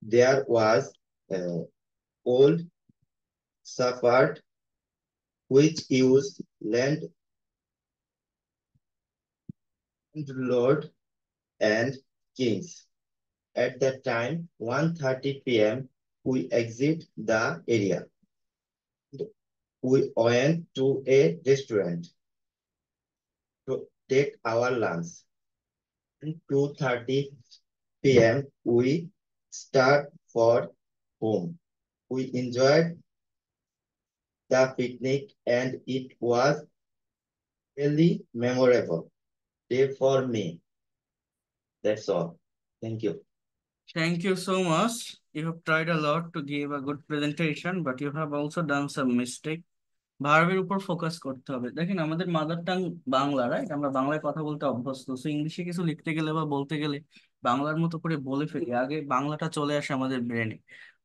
there was old shepherd which used land lord and kings. At that time, 1:30 p.m., we exit the area. We went to a restaurant to take our lunch. At 2:30 p.m., we start for home. We enjoyed the picnic and it was really memorable day for me. That's all. Thank you. Thank you so much. You have tried a lot to give a good presentation, but you have also done some mistake. ভার্বের উপর focus করতে হবে। দেখেন আমাদের mother tongue Bangla, right? আমরা বাংলায় কথা বলতে অভ্যস্ত, সো ইংলিশে কিছু লিখতে গেলে বা বলতে গেলে বাংলার মতো করে বলে ফেলি, আগে বাংলাটা চলে আসে আমাদের ব্রেনে।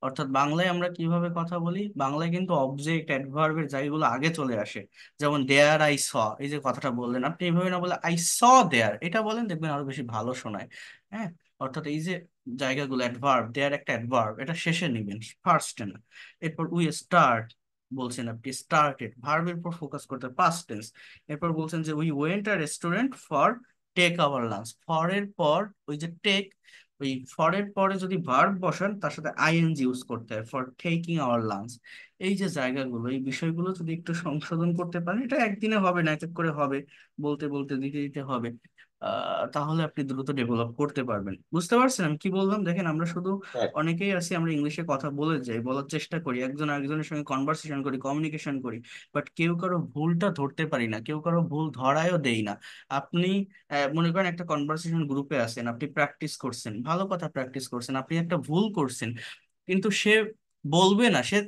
অর্থাৎ বাংলায় আমরা কিভাবে কথা বলি, বাংলায় কিন্তু অবজেক্ট অ্যাডভার্বের জায়গাগুলো আগে চলে আসে। যেমন দেয়ার আই স, এই যে কথাটা বললেন আপনি, এইভাবে না বলে আই স দেয়ার এটা বলেন, দেখবেন আরো বেশি ভালো শোনায়। হ্যাঁ, অর্থাৎ এই যে জায়গাগুলো অ্যাডভার্ব, দেয়ার একটা অ্যাডভার্ব, এটা শেষে নিবেন, ফার্স্টে না। এরপর উই স্টার্ট বলছেন, আপনি স্টার্টেড, ভার্বের উপর ফোকাস করতে, পাস্ট টেন্স। এরপর বলছেন যে we went a restaurant for take our lunch, for এর পর ওই যে টেক, ওই ফর এর পরে যদি ভার্ব বসান তার সাথে আইএনজি ইউজ করতে হয়, ফর টেকিং আওয়ার লাঞ্চ। এই যে জায়গাগুলো, এই বিষয়গুলো যদি একটু সংশোধন করতে পারেন, এটা একদিনে হবে না, এক এক করে হবে, বলতে বলতে দিতে দিতে হবে। তাহলে আপনি দ্রুত ডেভেলপ করতে পারবেন। বুঝতে পারছেন আমি কি বললাম? দেখেন আমরা শুধু হ্যাঁ, অনেকেই আছি, আমরা ইংলিশে কথা বলে যাই, বলার চেষ্টা করি, একজন আরেকজনের সঙ্গে কনভারসেশন করি, কমিউনিকেশন করি, বাট কেউ কারো ভুলটা ধরতে পারি না, কেউ কারো ভুল ধরায়ও দেই না। আপনি মনে করেন একটা কনভারসেশন গ্রুপে আছেন, আপনি প্র্যাকটিস করছেন, ভালো কথা প্র্যাকটিস করছেন, আপনি একটা ভুল করছেন, কিন্তু সে বলবে না, সে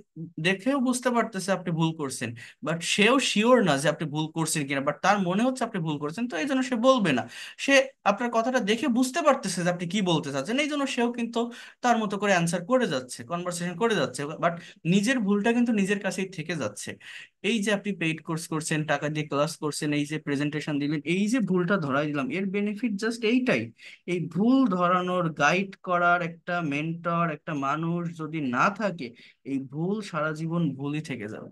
দেখেও বুঝতে পারতেছে আপনি ভুল করছেন, বাট সেও শিওর না যে আপনি ভুল করছেন কিনা, বাট তার মনে হচ্ছে আপনি ভুল করছেন, তো এই জন্য সে বলবে না। সে আপনার কথাটা দেখে বুঝতে পারতেছে যে আপনি কি বলতে চাচ্ছেন, এই জন্য সেও কিন্তু তার মতো করে অ্যান্সার করে যাচ্ছে, কনভারসেশন করে যাচ্ছে, বাট নিজের ভুলটা কিন্তু নিজের কাছেই থেকে যাচ্ছে। এই যে আপনি পেইড কোর্স করছেন, টাকা দিয়ে ক্লাস করছেন, এই যে প্রেজেন্টেশন দিলেন, এই যে ভুলটা ধরাই দিলাম, এর বেনিফিট জাস্ট এইটাই। এই ভুল ধরানোর, গাইড করার একটা মেন্টর, একটা মানুষ যদি না থাকে, এই ভুল সারা জীবন ভুলই থেকে যাবে।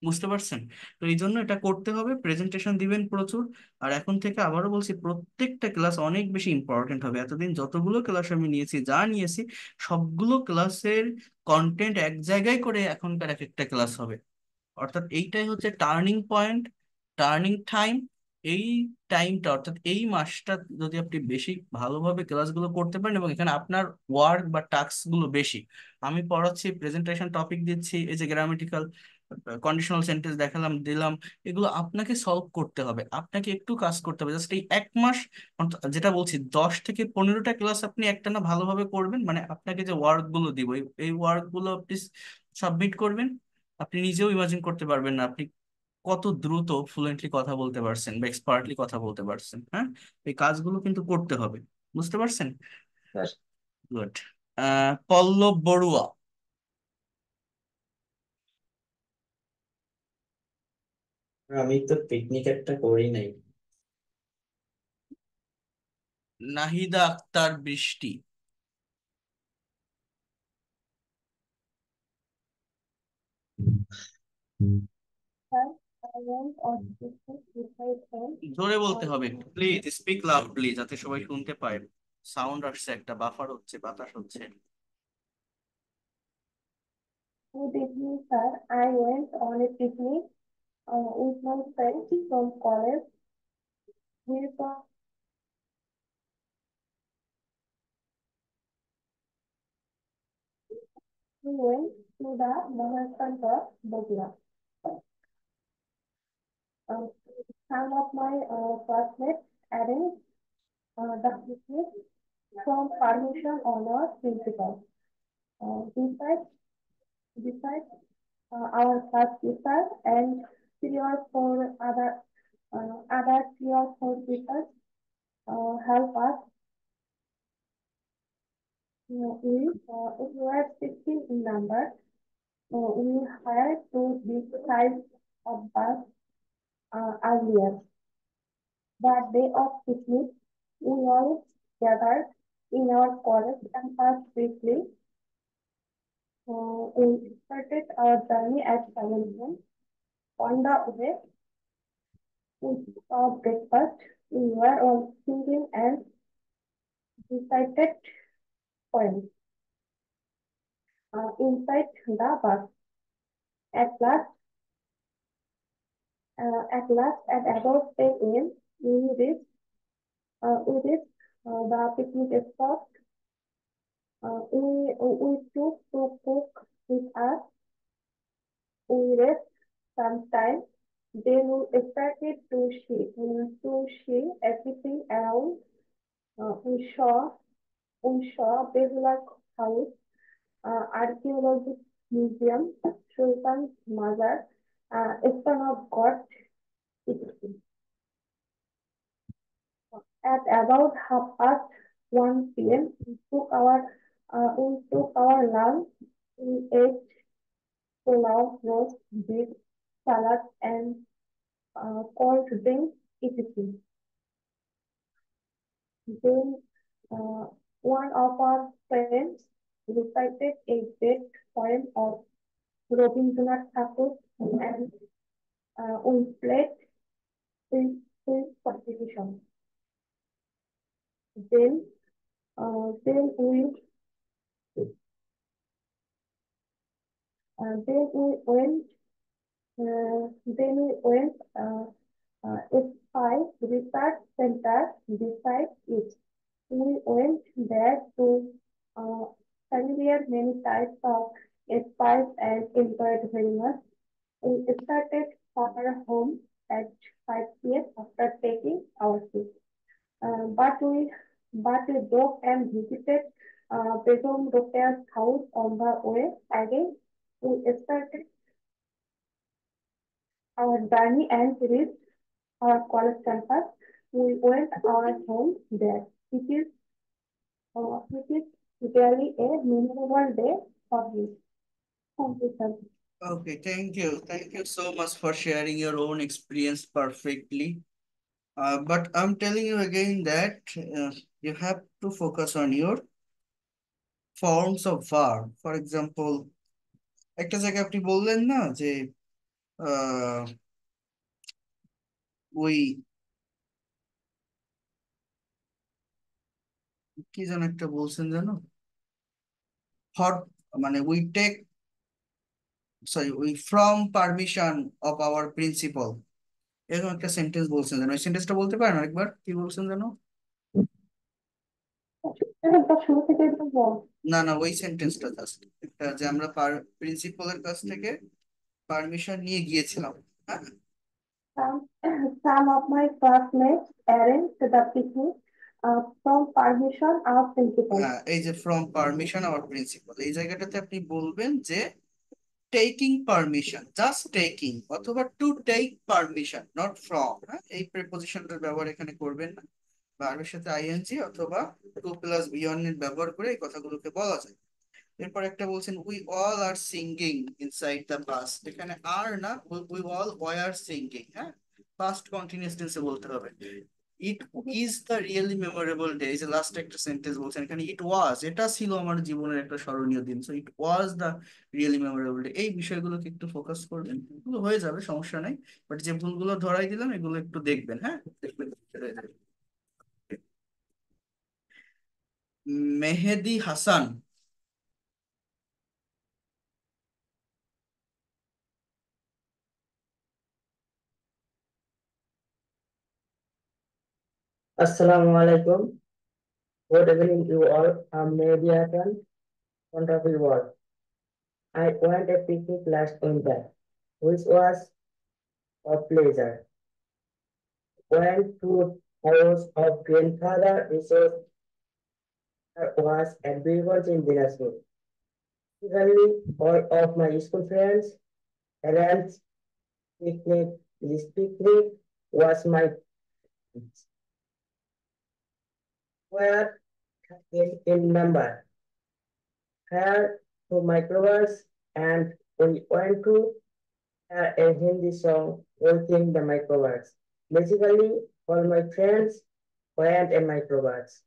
বুঝতে পারছেন? তো এই জন্য এটা করতে হবে, প্রেজেন্টেশন দিবেন প্রচুর। আর এখন থেকে আবারও বলছি, প্রত্যেকটা ক্লাস অনেক বেশি ইম্পর্টেন্ট হবে। এতদিন যতগুলো ক্লাস আমি নিয়েছি, যা নিয়েছি, সবগুলো ক্লাসের কন্টেন্ট এক জায়গায় করে এখনকার এক একটা ক্লাস হবে। অর্থাৎ এইটাই হচ্ছে টার্নিং পয়েন্ট, টার্নিং টাইম। এই টাইমটা, অর্থাৎ এই মাসটা যদি আপনি বেশি ভালোভাবে ক্লাসগুলো করতে পারেন, এবং এখানে আপনার ওয়ার্ক বা টাস্ক গুলো বেশি, আমি পড়াচ্ছি, প্রেজেন্টেশন টপিক দিচ্ছি, এই যে গ্রামাটিক্যাল কন্ডিশনাল সেন্টেন্স দেখালাম, দিলাম, এগুলো আপনাকে সলভ করতে হবে, আপনাকে একটু কাজ করতে হবে, জাস্ট এই এক মাস। যেটা বলছি, 10 থেকে 15টা ক্লাস আপনি একটানা ভালোভাবে করবেন, মানে আপনাকে যে ওয়ার্ক গুলো দিব, এই ওয়ার্ক গুলো আপনি সাবমিট করবেন, আপনি নিজেও ইমাজিন করতে পারবেন না আপনি কত দ্রুত ফ্লুয়েন্টলি কথা বলতে পারছেন বা এক্সপার্টলি কথা বলতে পারছেন। হ্যাঁ, এই কাজগুলো কিন্তু করতে হবে। বুঝতে পারছেন? হ্যাঁ। গুড। পল্লব বড়ুয়া। আমি তো পিকনিক একটা করি নাই। নাহিদা আক্তার বৃষ্টি। জোরে বলতে হবে একটু প্লিজ, স্পিক লাউডলি, যাতে সবাই শুনতে পায়। সাউন্ড আসছে, একটা বাফার হচ্ছে, বাতাস হচ্ছে। Good evening, sir. I went on a picnic with my friends from college. We were- we went to the Maharashtra of Bogla. Uh, some of my classmates arranged the picnic from permission on our principal. Besides our class teacher and three or four other three or four people help us. If we were 16 in number, we had to decide of bus earlier. The day of picnic, we all gathered in our college campus briefly. We started our journey at 7 a.m. On the way, we saw breakfast. We were all singing and recited poems inside the bus. At last, at about 10 a.m., we reached the picnic spot. We took to cook with us. We rest some time. Then we started to see everything around. We saw Behula House, Archaeological Museum, Sultan's Mazar, Stone of God. At about 1:30 p.m., we took our lunch. We ate pulao, roast beef, salad, and cold drinks, etc. Then one of our friends recited a great poem of Rabindranath Tagore, and we played quiz competition. Then, uh, then we then we went F5 research center beside it. We went there to uh, familiar many types of F5 and enjoyed very much. We started our home at 5 p.m. after taking our seat. Uh, but we but we drove and visited Begum Rokea's house on the way. Again, we started our journey and reached our college campus. We went our home there. It is really a memorable day for me. Thank you, sir. Okay, thank you. Thank you so much for sharing your own experience perfectly. But I'm telling you again that you have to focus on your forms of verb. For example, একটা জায়গায় আপনি বললেন না যে আহ ওই কি যেন একটা বলছেন জানো ফর মানে we take sorry we from permission of our principal এরকম একটা সেন্টেন্স বলছেন জানো ওই সেন্টেন্সটা বলতে পারেন আরেকবার কি বলছেন জানো একবার শুরু থেকে বলবো। না না ওই সেন্টেন্সটা জাস্ট একটা যে আমরা প্রিন্সিপালের কাছ থেকে পারমিশন নিয়ে গিয়েছিলাম হ্যাঁ Some, some of my classmates arranged the picnic from permission of principal. হ্যাঁ এই যে ফ্রম পারমিশন আওয়ার প্রিন্সিপাল এই জায়গাটাতে আপনি বলবেন যে টেকিং পারমিশন জাস্ট টেকিং অথবা to take permission not from হ্যাঁ এই প্রিপজিশনটার ব্যবহার এখানে করবেন না ভার্বের সাথে আইএনজি অথবা টু প্লাস বিয়ন এর ব্যবহার করে এই কথাগুলোকে বলা যায় এরপর একটা বলছেন we all are singing inside the bus এখানে আর না উই অল ওয়ার সিঙ্গিং হ্যাঁ পাস্ট কন্টিনিউয়াস টেন্সে বলতে হবে it is the really memorable day এই যে লাস্ট একটা সেন্টেন্স বলছেন এখানে ইট ওয়াজ এটা ছিল আমার জীবনের একটা স্মরণীয় দিন so it was the really memorable day এই বিষয়গুলোকে একটু ফোকাস করবেন এগুলো হয়ে যাবে সমস্যা নাই বাট যে ভুলগুলো ধরাই দিলাম এগুলো একটু দেখবেন হ্যাঁ দেখবেন হয়ে যাবে। Mehedi Hasan Assalamu alaikum. Good evening, you all. I'm Mehdi Hassan, wonderful word. I went a picnic last winter, which was a pleasure. Went to house of grandfather resource was at Beaver in Dinasur. Similarly, all of my school friends, parents, picnic. This picnic was my were in number. Here two microwaves and we went to a Hindi song within the microwaves. Basically, all my friends went in microwaves.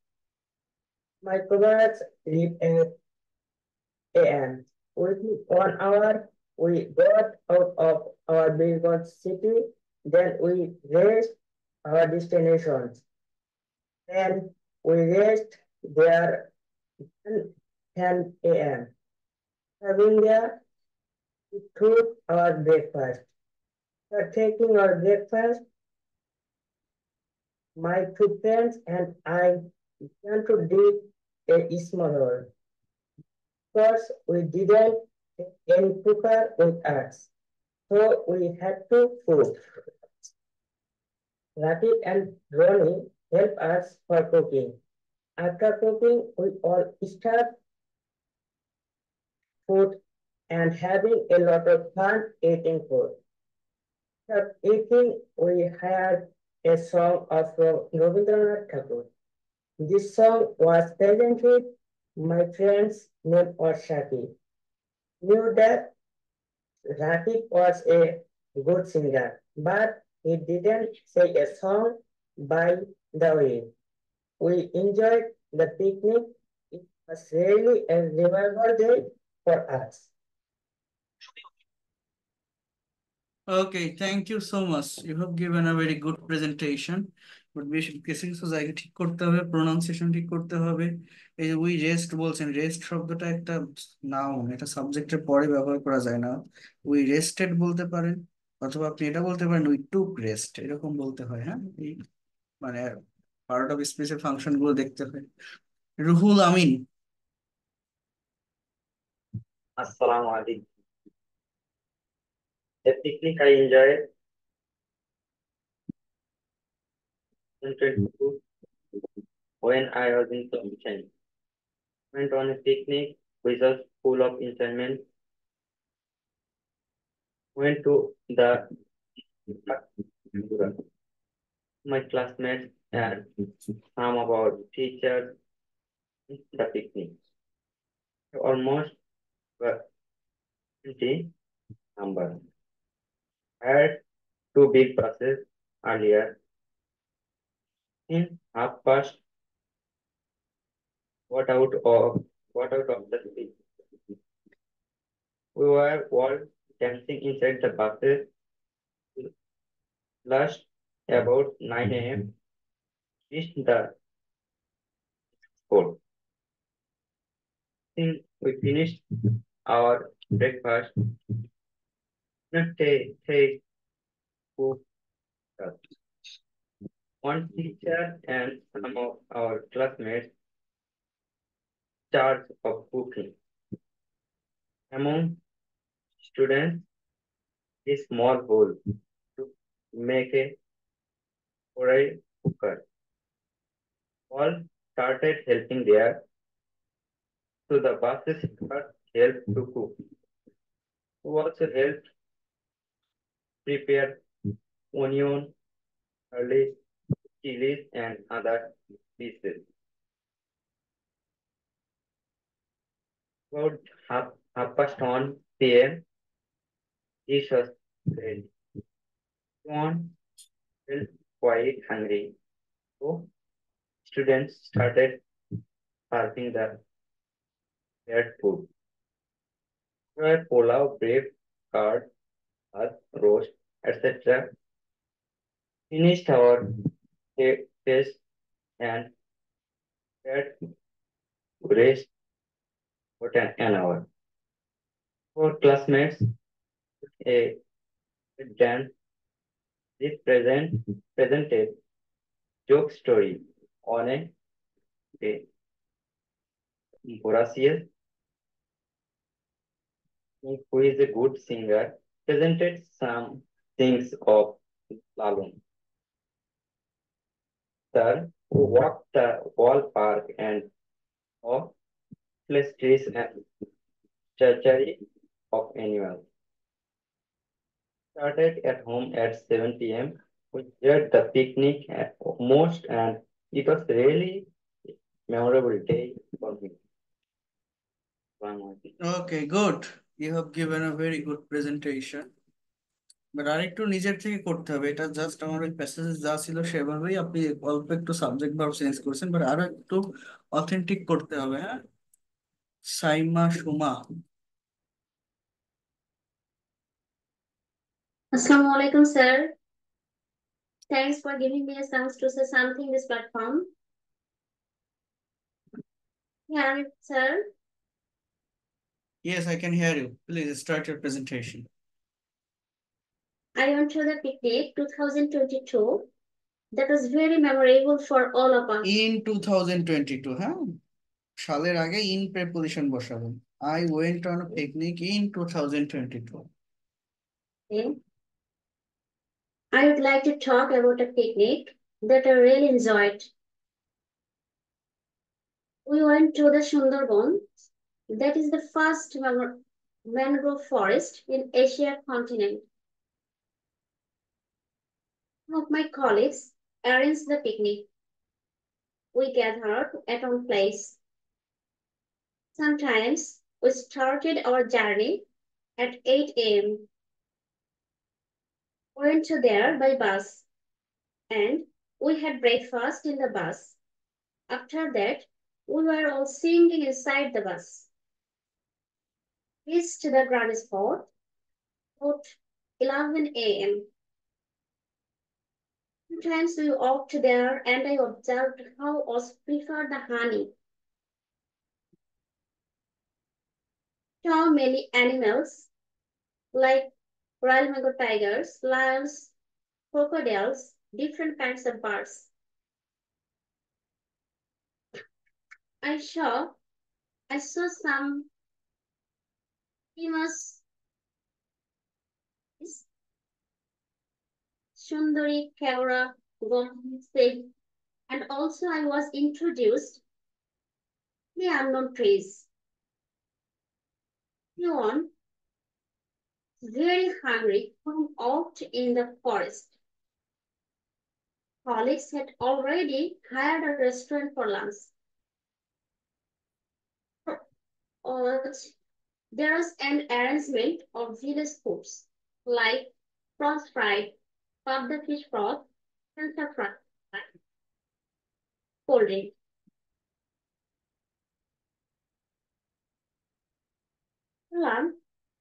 Microwaves read at AM. Within 1 hour, we got out of our Billboard city. Then we reached our destinations. Then we reached there at 10 a.m. Having there, we took our breakfast. After taking our breakfast, my two friends and I began to dig a small hole. First, we didn't take any cooker with us, so we had to cook. Rakit and Ronnie helped us for cooking. After cooking, we all start food and having a lot of fun eating food. After eating, we heard a song of Rabindranath Tagore. This song was presented. My friend's name was Shaki. Knew that Rafiq was a good singer, but he didn't say a song by the way. We enjoyed the picnic. It was really a memorable day for us. Okay, thank you so much. You have given a very good presentation. But বেশ কিছু কিছু জায়গা ঠিক করতে হবে, pronunciation ঠিক করতে হবে। এই যে উই রেস্ট বলছেন, রেস্ট শব্দটা একটা নাউন, এটা সাবজেক্টের পরে ব্যবহার করা যায় না। উই রেস্টেড বলতে পারেন, অথবা আপনি এটা বলতে পারেন উই টুক রেস্ট, এরকম বলতে হয়। হ্যাঁ, এই মানে পার্ট অফ স্পিচের ফাংশন গুলো দেখতে হয়। Ruhul Amin. Assalamu alaikum. A picnic I enjoyed in 22 when I was in Sunshine. Went on a picnic which was full of enjoyment. Went to the my classmates and some of our teachers the picnic. Almost 20 number. I had two big buses earlier. In half past got out of the city. We were all dancing inside the buses. Last about 9 a.m. reached the school. Since we finished our breakfast, not take food. One teacher and some of our classmates charge of cooking. Among students, a small hole to make a Korai cooker. All started helping there, so the buses got help to cook. Who also helped prepare onion, garlic, chilies, and other pieces. About half past 1 p.m., this was ready. One felt quite hungry, so students started serving the prepared food. Where pulao, beef, curd, roast, etc. Finished our taste and had rest for an hour. For classmates, a dance this presented joke story on a day. Horacius, who is a good singer, presented some things of Lalun. Sir, who walked the ballpark and of trees and treachery of animals. Started at home at 7 p.m. We enjoyed the picnic at most, and it was really memorable day for me. One more thing. Okay, good. You have given a very good presentation. But আরেকটু নিজের থেকে করতে হবে, এটা just আমার ওই প্যাসেজে যা ছিল সেভাবেই আপনি অল্প একটু সাবজেক্ট ভার্ব চেঞ্জ করেছেন, বাট আরো একটু অথেন্টিক করতে হবে। হ্যাঁ, Saima Suma. Assalamu alaikum, sir. Thanks for giving me a chance to say something in this platform. Yeah, sir. Yes, I can hear you. Please start your presentation. I went to the picnic 2022. That was very memorable for all of us. In 2022, হ্যাঁ, সালের আগে in preposition বসাবেন। I went on a picnic in 2022. Okay. I would like to talk about a picnic that I really enjoyed. We went to the Sundarban. That is the first mangrove forest in Asia continent. One of my colleagues arranged the picnic. We gathered at one place. Sometimes we started our journey at 8 a.m. We went to there by bus and we had breakfast in the bus. After that, we were all singing inside the bus. Reached the grand spot about 11 a.m. Sometimes we walked there and I observed how others preferred the honey. Saw many animals like Royal Bengal tigers, lions, crocodiles, different kinds of birds. I saw some famous Sundari, Kaura, Gomseg, and also I was introduced to the unknown trees. One very hungry who out in the forest. Colleagues had already hired a restaurant for lunch. There was an arrangement of village foods like frost fried, the fish broth, and saffron, cold drink. Lunch,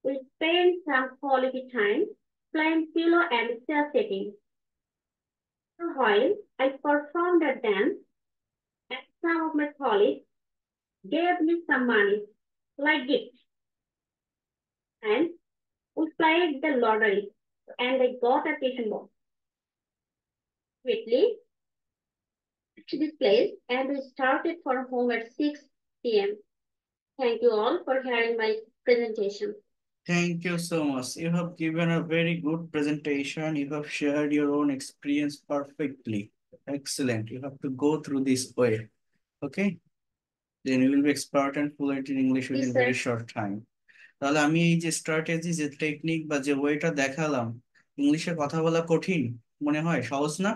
we spent some quality time playing pillow and chair setting. While I performed a dance, and some of my colleagues gave me some money, like gift. And we played the lottery, and I got a tiffin box. Quickly to this place, and we started for home at 6 p.m. Thank you all for hearing my presentation. Thank you so much. You have given a very good presentation. You have shared your own experience perfectly. Excellent. You have to go through this way. Okay? Then you will be expert and fluent in English within Yes, sir. very short time. তাহলে আমি এই যে strategy, যে technique বা যে ওয়েটা দেখালাম, ইংলিশে কথা বলা কঠিন মনে হয়? সহজ না?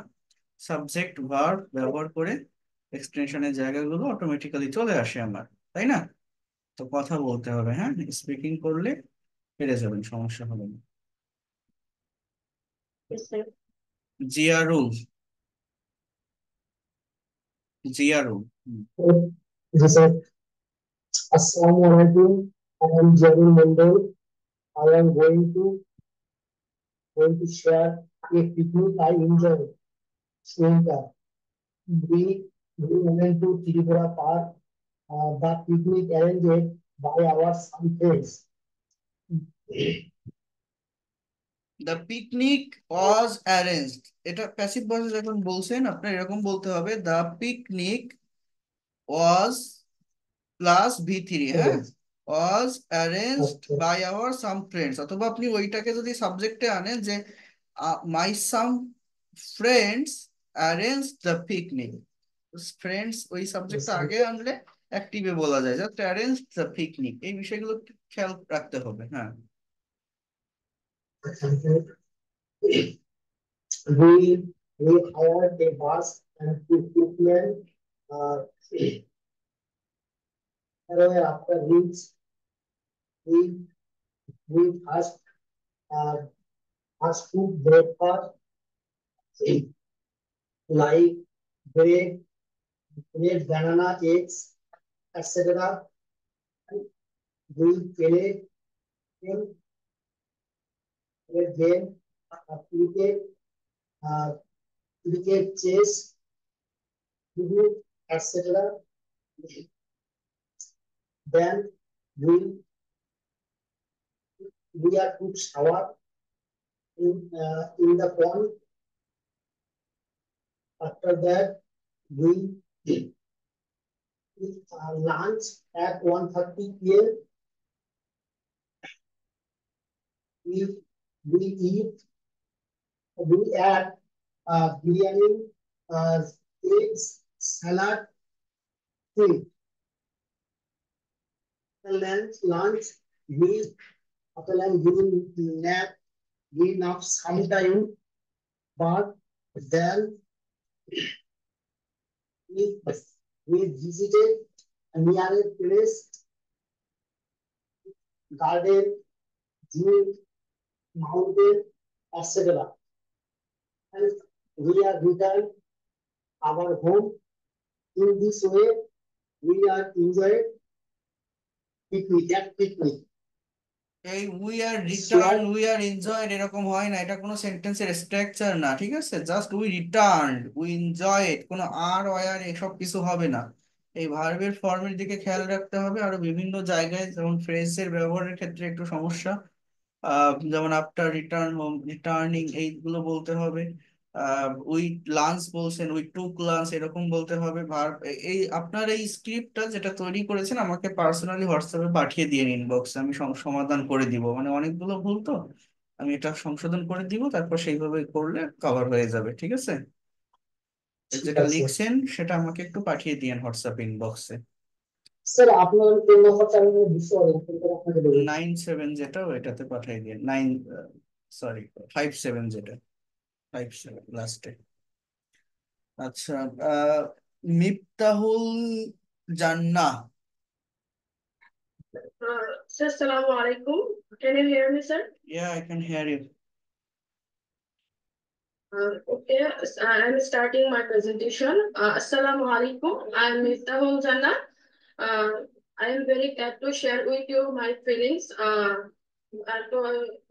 সাবজেক্ট ভার্ব ব্যবহার করে এক্সটেনশনের জায়গাগুলো অটোমেটিক্যালি চলে আসে আমার, তাই না? তো কথা বলতে হবে, হ্যাঁ, স্পিকিং করলে পেরে যাবেন, সমস্যা হবে না। Yes, sir. Ziarul, Ziarul. Yes, sir. Assalamu alaikum. I am Jarul Mandal. I am going to share a picnic I enjoyed. Srinka. We went to Tripura Park. The picnic arranged by our some friends. The picnic was arranged. এটা passive ভয়েসে যখন বলছেন আপনার এরকম বলতে হবে, the picnic was plus V3, হ্যাঁ, was arranged by our some friends। অথবা আপনি ওইটাকে যদি সাবজেক্টে আনেন যে my some friends arranged the picnic, friends ওই সাবজেক্টটা আগে আনলে অ্যাক্টিভে বলা যায়, জাস্ট arranged the picnic। এই বিষয়গুলো খেয়াল রাখতে হবে। হ্যাঁ, we hired a bus and two footmen. However, after reach, we we first uh, fast food breakfast like bread, banana, eggs, etc. We play game, cricket, uh, chess, etc. Then we we are took shower in the pond. After that, we lunch at 1:30 p.m. We we eat. We add biryani, eggs, salad, tea. Lunch, we after lunch we nap. We nap sometime, but then we we visited a nearest place, garden, zoo, mountain, etc. And we are returned our home. In this way, we are enjoyed picnic. এই we are return we are enjoyed এরকম হয় না, এটা কোনো সেন্টেন্সের structure না, ঠিক আছে? Just we return, we enjoyed, কোনো আর ওয়ার এসব কিছু হবে না। এই ভার্বের ফর্মের দিকে খেয়াল রাখতে হবে। আরো বিভিন্ন জায়গায় যেমন ফ্রেজের ব্যবহারের ক্ষেত্রে একটু সমস্যা, যেমন আফটার রিটার্ন হোম, রিটার্নিং, এইগুলো বলতে হবে। উই লাঞ্চ বলছেন, উই টুক লাঞ্চ, এরকম বলতে হবে ভার্ব। এই আপনার এই স্ক্রিপ্টটা যেটা তৈরি করেছেন আমাকে পার্সোনালি হোয়াটসঅ্যাপে পাঠিয়ে দিয়ে ইনবক্সে, আমি সমাধান করে দিব। মানে অনেকগুলো ভুল তো, আমি এটা সংশোধন করে দিব, তারপর সেইভাবে করলে কভার হয়ে যাবে, ঠিক আছে? যেটা লিখছেন সেটা আমাকে একটু পাঠিয়ে দিয়েন হোয়াটসঅ্যাপ ইনবক্সে। স্যার আপনার ফোন নাম্বারটা আমি বুঝতে আপনাকে দেবো। 97 যেটা ওইটাতে পাঠিয়ে দিন। 57 যেটা, 57 লাস্টে। আচ্ছা, মিফতাহুল জান্নাহ। Sir, Assalamu alaikum. Can you hear me, sir? Yeah, I can hear you. Okay, I'm starting my presentation. Assalamu alaikum. I'm Miftahul Jannah. I am very glad to share with you my feelings.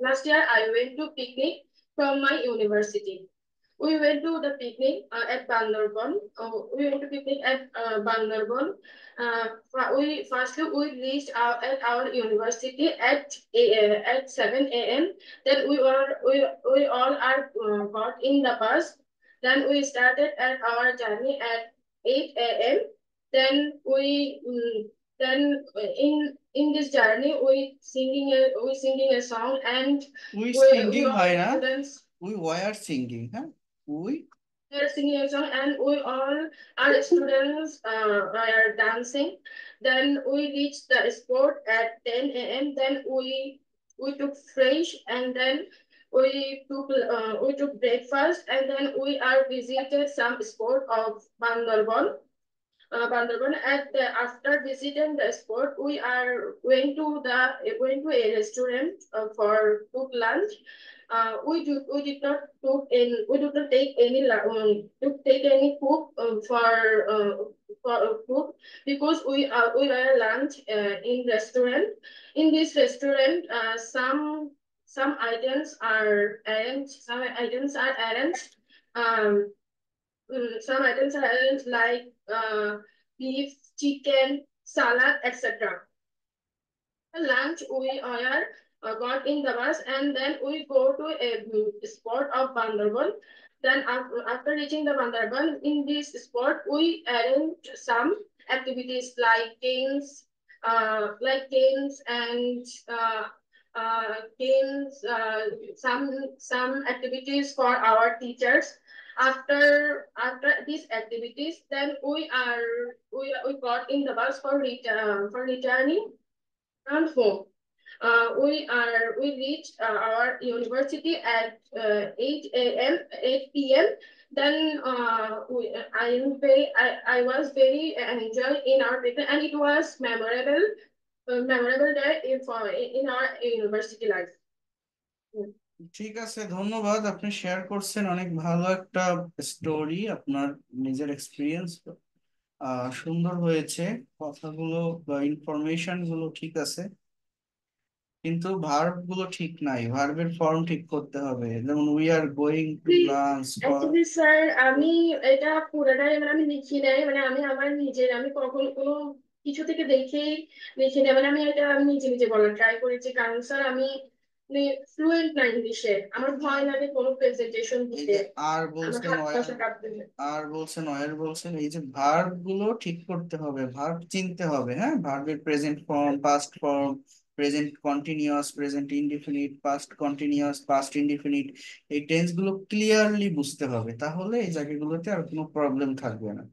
Last year, I went to picnic from my university. We went to the picnic at Bandarban. We went to picnic at Bandarban. We reached at our university at 7 a.m. Then we all are got in the bus. Then we started at our journey at 8 a.m. Then in this journey we singing a song and We we singing all হয় না, students we were singing, হ্যাঁ? We were singing a song and we all our students were dancing. Then we reached the spot at 10 a.m. Then we took fresh and then we took breakfast and then we are visited some spot of Bandarban. After visiting the spot, we went to a restaurant for cook lunch. We did not take any cook for cook because we were lunch in restaurant. In this restaurant, some items are arranged. Some items are arranged like beef, chicken, salad, etc. Lunch we are got in the bus and then we go to a spot of Bandarban. Then after reaching the Bandarban, in this spot we arranged some activities like games and some activities for our teachers. After these activities, then we got in the bus for returning around home. We reached our university at 8 p.m. Then I was very enjoyed in our picnic, and it was memorable day in our university life. ঠিক আছে, ধন্যবাদ। আপনি share করছেন অনেক ভালো একটা story, আপনার নিজের এক্সপিরিয়েন্স সুন্দর হয়েছে। কথাগুলো বা ইনফরমেশন গুলো ঠিক আছে, কিন্তু ভার্ব গুলো ঠিক নাই, ভার্বের ফর্ম ঠিক করতে হবে। যেমন we are going to lunch. Actually sir, আমি এটা পুরোটাই আমি লিখি নাই, আমি আমার নিজের, আমি কখন কোনো কিছু থেকে দেখেই লিখি নাই, আমি নিজে নিজে বলার ট্রাই করেছি, কারণ স্যার আমি ফ্লুয়েন্ট না ইংলিশে, আমার ভয় লাগে কোনো প্রেজেন্টেশন দিতে, আর আমার বলছেন হাত পাশে কাঁপতে। বলছেন এই যে ভার্ব গুলো ঠিক করতে হবে, ভার্ব চিনতে হবে। হ্যাঁ, ভার্বের present form, past form, present continuous, present indefinite, past continuous, past indefinite, এই টেন্স গুলো ক্লিয়ারলি বুঝতে হবে, তাহলে এই জায়গাগুলোতে আর কোনো প্রবলেম থাকবে না।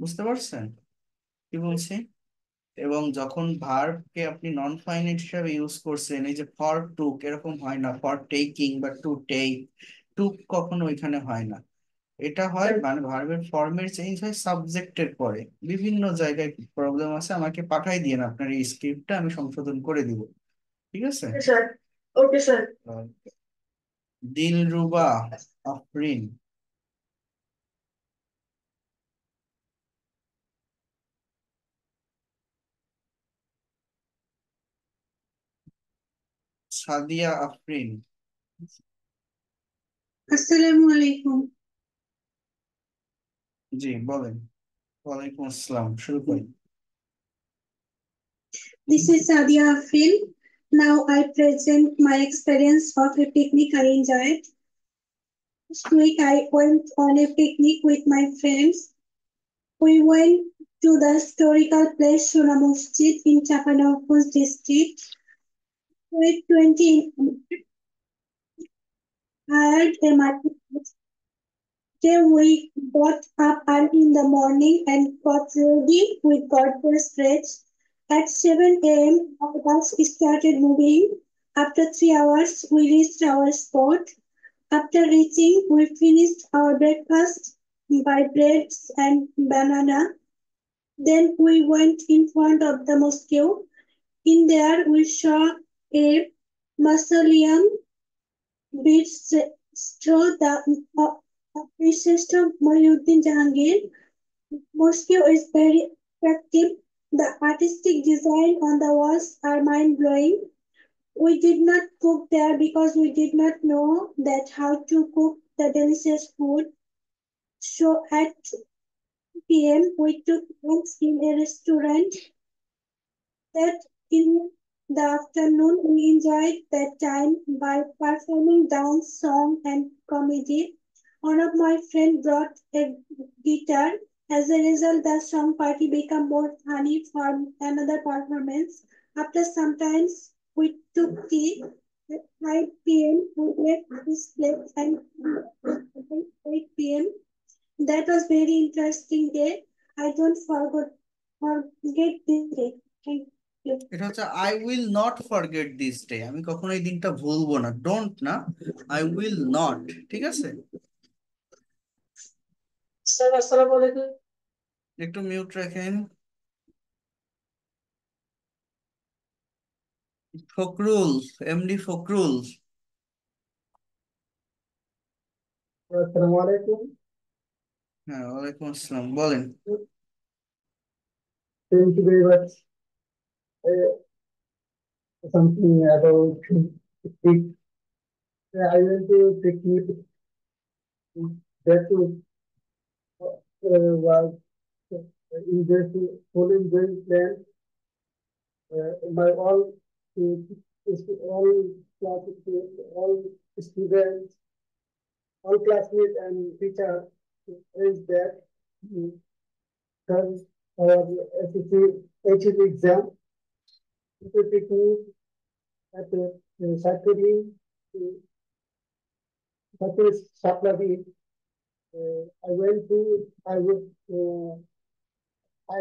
বুঝতে পারছেন কি বলছি? এবং যখন ভার্বকে আপনি নন ফাইনাইট হিসাবে ইউজ করছেন, এই যে ফর টুক এরকম হয় না, ফর টেকিং বা টু টেক, টুক কখনো ওইখানে হয় না। এটা হয় মানে ভার্বের ফর্মের চেঞ্জ হয় সাবজেক্টের পরে। বিভিন্ন জায়গায় প্রবলেম আছে, আমাকে পাঠাই দিয়ে আপনার এই স্ক্রিপ্টটা, আমি সংশোধন করে দিব। ঠিক আছে? Sir, okay sir. Dilruba Afrin. Sadia Afrin. আসসালামু আলাইকুম। জি বলেন। ওয়ালাইকুম আসসালাম, শুরু করি। This is Sadia Afrin. Now I present my experience of a picnic I enjoyed. This week I went on a picnic with my friends. We went to the historical place Shura Masjid in Chapanagpur district. With 20 hired a market. Then we got up early in the morning and got ready with God's stretch. At 7 a.m., our bus started moving. After 3 hours, we reached our spot. After reaching, we finished our breakfast by breads and banana. Then we went in front of the mosque. In there, we saw a mausoleum which showed the appreciation of Muhyiddin Jahangir. Mosque is very attractive. The artistic design on the walls are mind-blowing. We did not cook there because we did not know that how to cook the delicious food. So at 2 p.m. we took lunch in a restaurant. That in the afternoon we enjoyed that time by performing dance, song and comedy. One of my friends brought a guitar. As a result, the song party became more funny for another performance. After some time, we took tea. At 5 p.m., we left this place and at 8 p.m. That was very interesting day. I don't forget this day. Thank you. এটা হচ্ছে I will not forget this day, আমি কখনো এই দিনটা ভুলবো না। Don't না, I will not. ঠিক আছে? স্যার আসসালামু আলাইকুম। একটু মিউট রাখেন। ফখরুল, এমডি ফখরুল। আসসালামু আলাইকুম। হ্যাঁ, ওয়ালাইকুম আসসালাম, বলেন। Thank you very much. Something about it. I went to picnic. That was in this following plan. My all classes, all students, all classmates and teachers is that because our SSC HSC exam, to picnic at Saturday, Saplavi. I went to I would I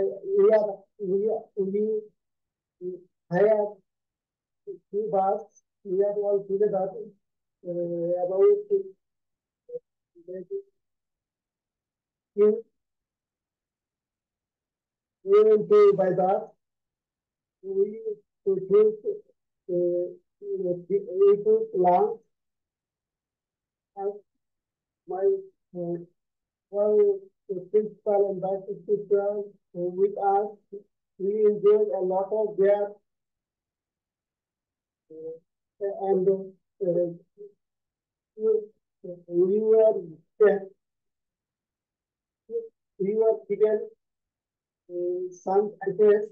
we hire two bars. We are all together about we went to by bus. We to take it long and my well, the principal and vice principal with us. We enjoyed a lot of their and we were we were given some address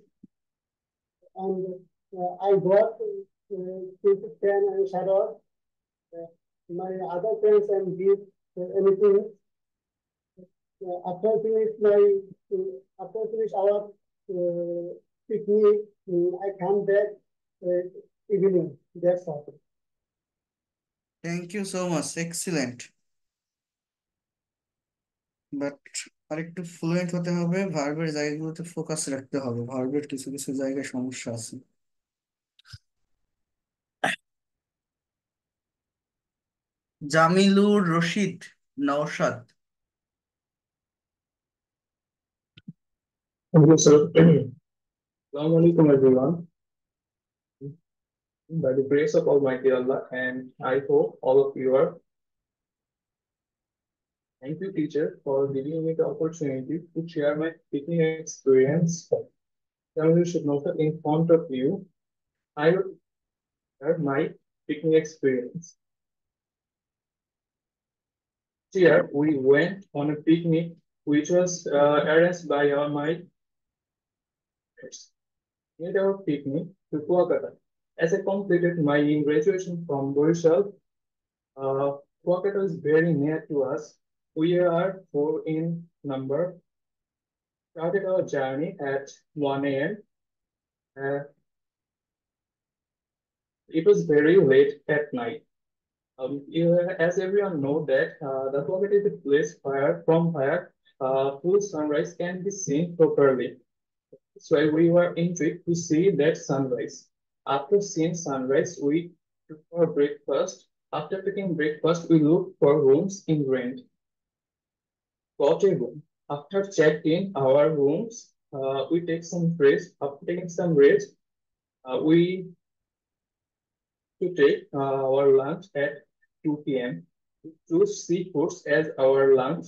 and I got pen and shadow. My other friends and give anything. After finish our picnic, I come back evening. That's all. Thank you so much. Excellent. But আরেকটু fluent হতে হবে, ভার্বের জায়গাগুলোতে focus রাখতে হবে, ভার্বের কিছু কিছু জায়গায় সমস্যা আছে। Jamilur Rashid Naushad. Thank you, sir. Assalamu alaikum, everyone. By the grace of Almighty Allah, and I hope all of you are. Thank you, teacher, for giving me the opportunity to share my picnic experience. You should know that in front of you, I will share my picnic experience. Here, we went on a picnic which was arranged by my friends. Made our picnic to Kolkata. As I completed my graduation from Borishal, Kolkata is very near to us. We are 4 in number. Started our journey at 1 a.m. It was very late at night. As everyone know that the Kolkata is a place from where full sunrise can be seen properly. So we were intrigued to see that sunrise. After seeing sunrise, we took our breakfast. After taking breakfast, we looked for rooms in rent. Got a room. After checked in our rooms, we take some rest. After taking some rest, we to take our lunch at 2 p.m. Choose seafoods as our lunch,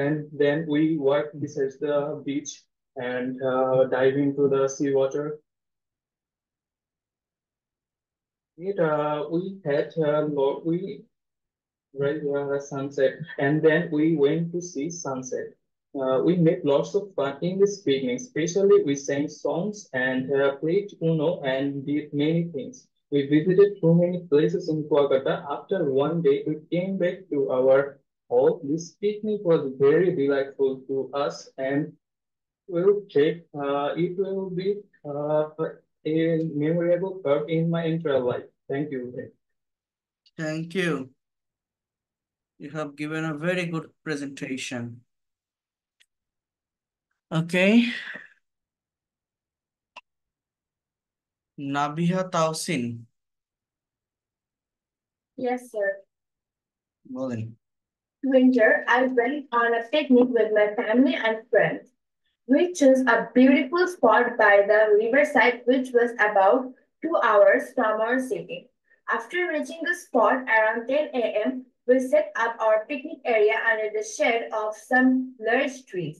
and then we walk beside the beach and dive into the seawater. We had sunset, and then we went to see sunset. We made lots of fun in this picnic, especially we sang songs and played Uno and did many things. We visited too many places in Kolkata. After one day, we came back to our hall. This picnic was very delightful to us, and it will be a memorable part in my entire life. Thank you. Thank you. You have given a very good presentation. Okay. Nabiha Tausin. Yes, sir. বলেন। Winter, I went on a picnic with my family and friends. We chose a beautiful spot by the riverside, which was about 2 hours from our city. After reaching the spot around 10 a.m., we set up our picnic area under the shade of some large trees.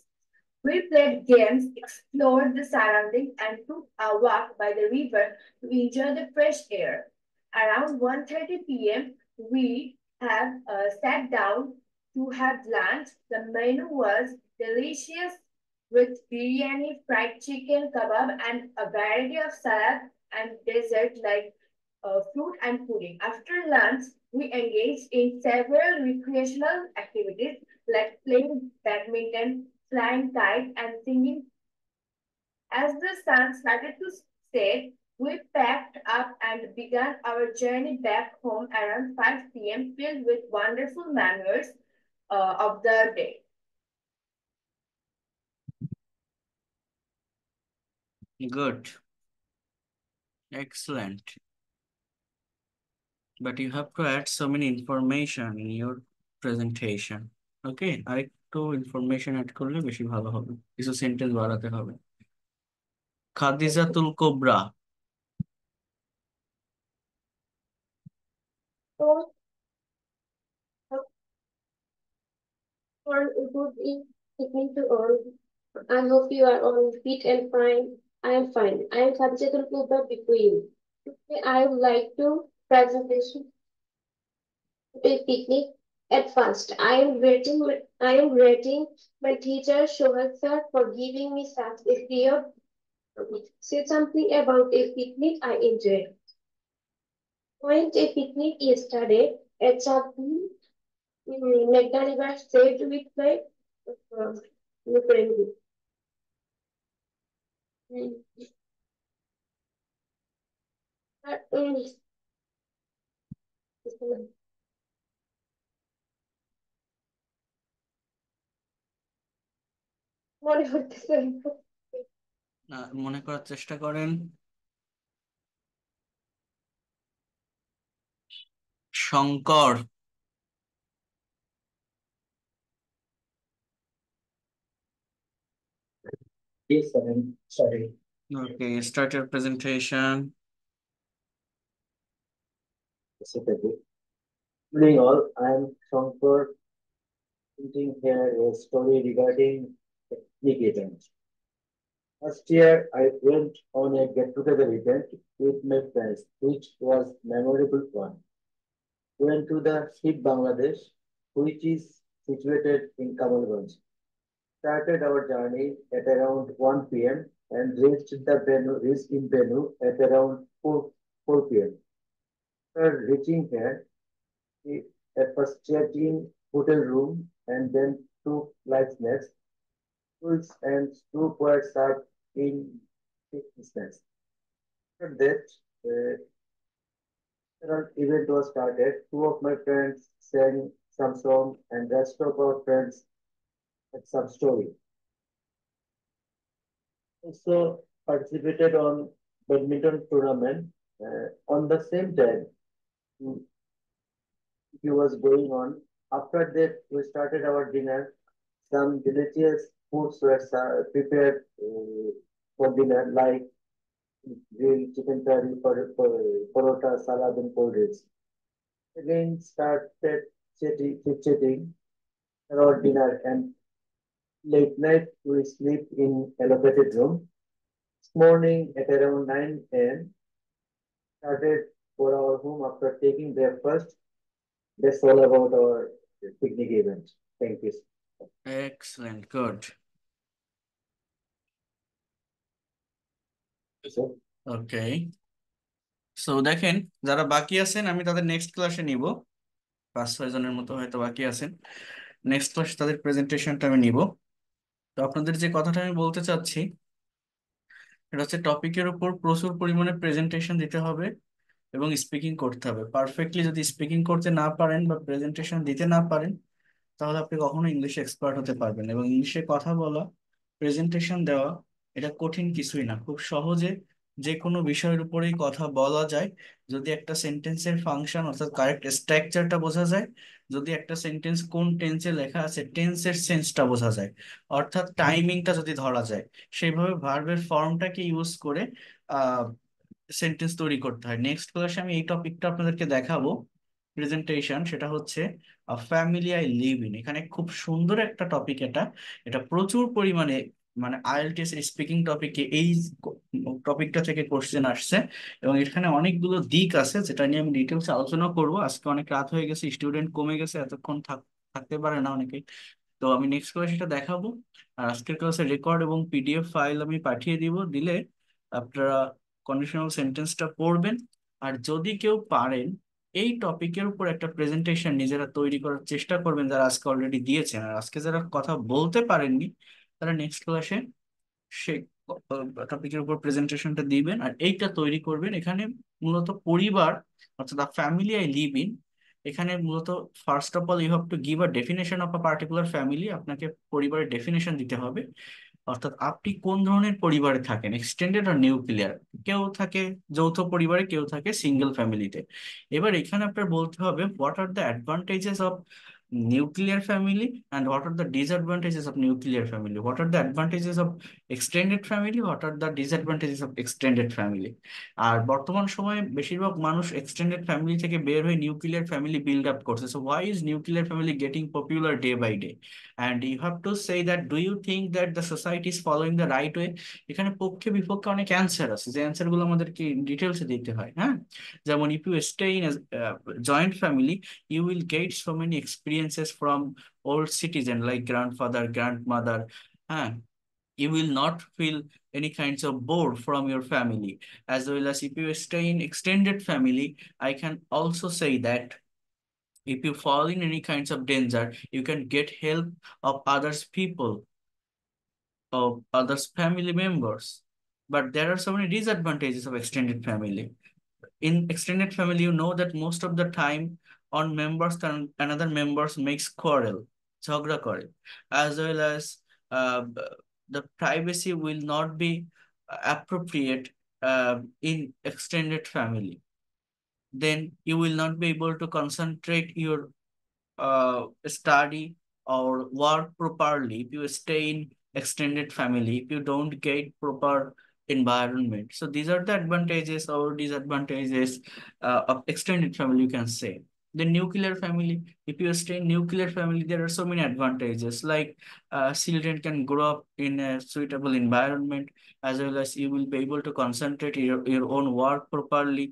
We played games, explored the surroundings, and took a walk by the river to enjoy the fresh air. Around 1:30 p.m., we have sat down to have lunch. The menu was delicious with biryani, fried chicken, kebab, and a variety of salad and dessert like fruit and pudding. After lunch, we engaged in several recreational activities like playing badminton, flying kite, and singing. As the sun started to set, we packed up and began our journey back home around 5 p.m., filled with wonderful memories of the day. Good. Excellent. but you have to add so many information in your presentation. Okay, আরেকটু information add করলে বেশি ভালো হবে, কিছু sentence বাড়াতে হবে। খাদিজাতুল cobra. So, for a good evening to all. I hope you are all fit and fine. I am fine. I am Khadijatul Kubra before you. Today I would like to presentation a picnic. At first, I am rating my teacher Shohak sir for giving me such a clear say something about a picnic I enjoyed. Went a picnic yesterday at something McDonald's saved with my friend. But, মনে হচ্ছে মনে করার চেষ্টা করেন। Shankar. Yes, sir. Sorry. Okay, start your presentation. Good evening all. I am Shankar, presenting here a story regarding ethnic event. Last year, I went on a get-together event with my friends, which was memorable one. We went to the Ship Bangladesh, which is situated in Kamalganj. Started our journey at around 1 p.m. and reached in venue at around 4 p.m. After reaching here, we at first checked in hotel room and then took light snacks. Foods and soup were served in snacks. After that, event was started. Two of my friends sang some song and rest of our friends had some story. Also participated on badminton tournament. On the same time, it was going on. After that, we started our dinner. Some delicious foods were prepared for dinner, like grilled chicken curry, parota, salad, and cold drinks. Again, started chit-chatting our dinner, and late night we sleep in allocated room. This morning at around 9 a.m. started for our home after taking breakfast. That's all about our picnic event. Thank you. Excellent, good. Okay, so দেখেন যারা বাকি আছেন আমি তাদের next ক্লাসে নিব, 5-6 জনের মতো হয়তো বাকি আছেন। নেক্সট ক্লাস তাদের প্রেজেন্টেশনটা আমি নিব। তো আপনাদের যে কথাটা আমি বলতে চাচ্ছি এটা হচ্ছে টপিকের উপর প্রচুর পরিমাণে প্রেজেন্টেশন দিতে হবে এবং স্পিকিং করতে হবে। পারফেক্টলি যদি স্পিকিং করতে না পারেন বা প্রেজেন্টেশন দিতে না পারেন তাহলে আপনি কখনো ইংলিশে এক্সপার্ট হতে পারবেন না। এবং ইংলিশে কথা বলা, প্রেজেন্টেশন দেওয়া এটা কঠিন কিছুই না, খুব সহজে যে কোনো বিষয়ের উপরেই কথা বলা যায় যদি একটা সেন্টেন্সের ফাংশন অর্থাৎ কারেক্ট স্ট্রাকচারটা বোঝা যায়, যদি একটা সেন্টেন্স কোন টেন্সে লেখা আছে টেন্সের সেন্সটা বোঝা যায়, অর্থাৎ টাইমিংটা যদি ধরা যায়, সেইভাবে ভার্বের ফর্মটাকে ইউজ করে সেন্টেন্স তৈরি করতে হয়। নেক্সট ক্লাসে আমি এই টপিকটা আপনাদেরকে দেখাবো প্রেজেন্টেশন, সেটা হচ্ছে ফ্যামিলি আই লিভ ইন। এখানে খুব সুন্দর একটা টপিক, এটা এটা প্রচুর পরিমাণে মানে আইএলটিএস স্পিকিং টপিকে এই টপিকটা থেকে কোশ্চেন আসছে এবং এখানে অনেকগুলো দিক আছে যেটা নিয়ে আমি ডিটেলস আলোচনা করব। আজকে অনেক রাত হয়ে গেছে, স্টুডেন্ট কমে গেছে, এতক্ষণ থাকতে পারে না অনেকে। তো আমি নেক্সট ক্লাসে এটা দেখাবো। আর আজকের ক্লাসের রেকর্ড এবং পিডিএফ ফাইল আমি পাঠিয়ে দিব, দিলে আপনারা কন্ডিশনাল সেন্টেন্সটা পড়বেন। আর যদি কেউ পারেন এই টপিকের উপর একটা প্রেজেন্টেশন নিজেরা তৈরি করার চেষ্টা করবেন, যারা আজকে অলরেডি দিয়েছেন। আর আজকে যারা কথা বলতে পারেননি তারা নেক্সট ক্লাসে সেই টপিকের উপর প্রেজেন্টেশনটা দিবেন আর এইটা তৈরি করবেন। এখানে মূলত পরিবার অর্থাৎ the family I live in, এখানে মূলত first of all you have to give a definition of a particular family. আপনাকে পরিবারের ডেফিনেশন দিতে হবে। অর্থাৎ আপনি কোন ধরনের পরিবারে থাকেন, এক্সটেন্ডেড আর নিউক্লিয়ার। কেউ থাকে যৌথ পরিবারে, কেউ থাকে সিঙ্গেল ফ্যামিলিতে। এবার এখানে আপনার বলতে হবে what are the advantages of nuclear family and what are the disadvantages of nuclear family, what are the advantages of extended family, what are the disadvantages of extended family। আর বর্তমান সময়ে বেশিরভাগ মানুষ এক্সটেন্ডেড ফ্যামিলি থেকে বের হয়ে nuclear family build up করছে। So why is nuclear family getting popular day by day? And you have to say that do you think that the society is following the right way? এখানে পক্ষে বিপক্ষে অনেক answer আছে, যে answer গুলো আমাদেরকে ডিটেলসে দিতে হয়। হ্যাঁ, যেমন if you stay in joint family, you will get so many experiences from old citizen like grandfather, grandmother. You will not feel any kinds of bored from your family. As well as if you stay in extended family, I can also say that if you fall in any kinds of danger, you can get help of others people, of others family members. But there are so many disadvantages of extended family. In extended family, you know that most of the time on members and another members makes quarrel, jhagda kore, as well as the privacy will not be appropriate in extended family. Then you will not be able to concentrate your study or work properly if you stay in extended family, if you don't get proper environment. So these are the advantages or disadvantages of extended family, you can say. The nuclear family, if you stay in nuclear family, there are so many advantages, like children can grow up in a suitable environment, as well as you will be able to concentrate your own work properly.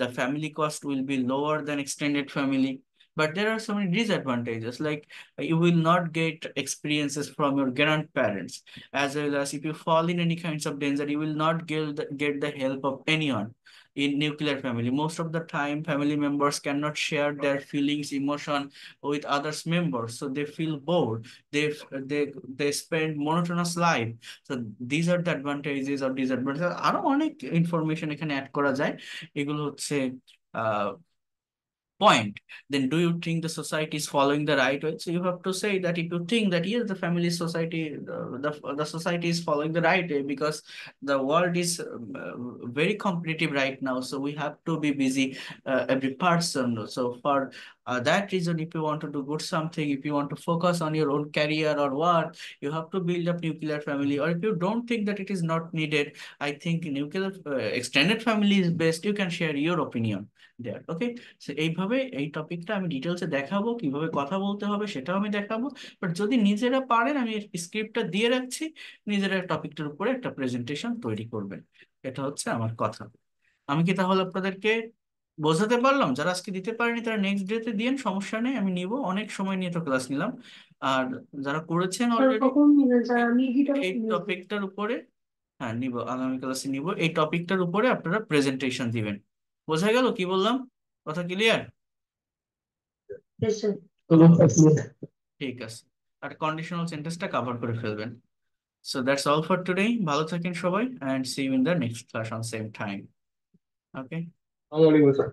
The family cost will be lower than extended family. But there are so many disadvantages, like you will not get experiences from your grandparents, as well as if you fall in any kinds of danger, you will not get the help of anyone. In nuclear family, most of the time family members cannot share their feelings, emotion with others members, so they feel bored, they they they spend monotonous life. So these are the advantages or disadvantages. আরো অনেক information এখানে add করা যায়, এগুলো হচ্ছে point. Then do you think the society is following the right way? So you have to say that if you think that yes, the family society, the society is following the right way, because the world is very competitive right now, so we have to be busy, every person. So for that reason, if you want to do good something, if you want to focus on your own career or work, you have to build up nuclear family. Or if you don't think that it is not needed, I think nuclear extended family is best. You can share your opinion there. Okay, so এইভাবে এই টপিকটা আমি ডিটেলসে দেখাবো, কিভাবে কথা বলতে হবে সেটাও আমি দেখাবো। বাট যদি নিজেরা পারেন, আমি স্ক্রিপ্টটা দিয়ে রাখছি, নিজেরা টপিকটার উপরে একটা প্রেজেন্টেশন তৈরি করবেন। এটা হচ্ছে আমার কথা। আমি কি তাহলে আপনাদেরকে বোঝাতে পারলাম? যারা আজকে দিতে পারেনি তারা নেক্সট ডেতে দিন, সমস্যা নেই, আমি নিব। অনেক সময় নিয়ে তো ক্লাস নিলাম। আর যারা করেছেন অলরেডি এই টপিকটার উপরে, হ্যাঁ নিব, আগামী ক্লাসে নিব, এই টপিকটার উপরে আপনারা প্রেজেন্টেশন দিবেন। বোঝা গেল কি বললাম? কথা ক্লিয়ার? ঠিক আছে, আর কন্ডিশনাল সেন্টেন্সটা কভার করে ফেলবেন। So that's all for today. ভালো থাকেন সবাই, and see you in the next class on same time. Okay. আসসালামু আলাইকুম স্যার।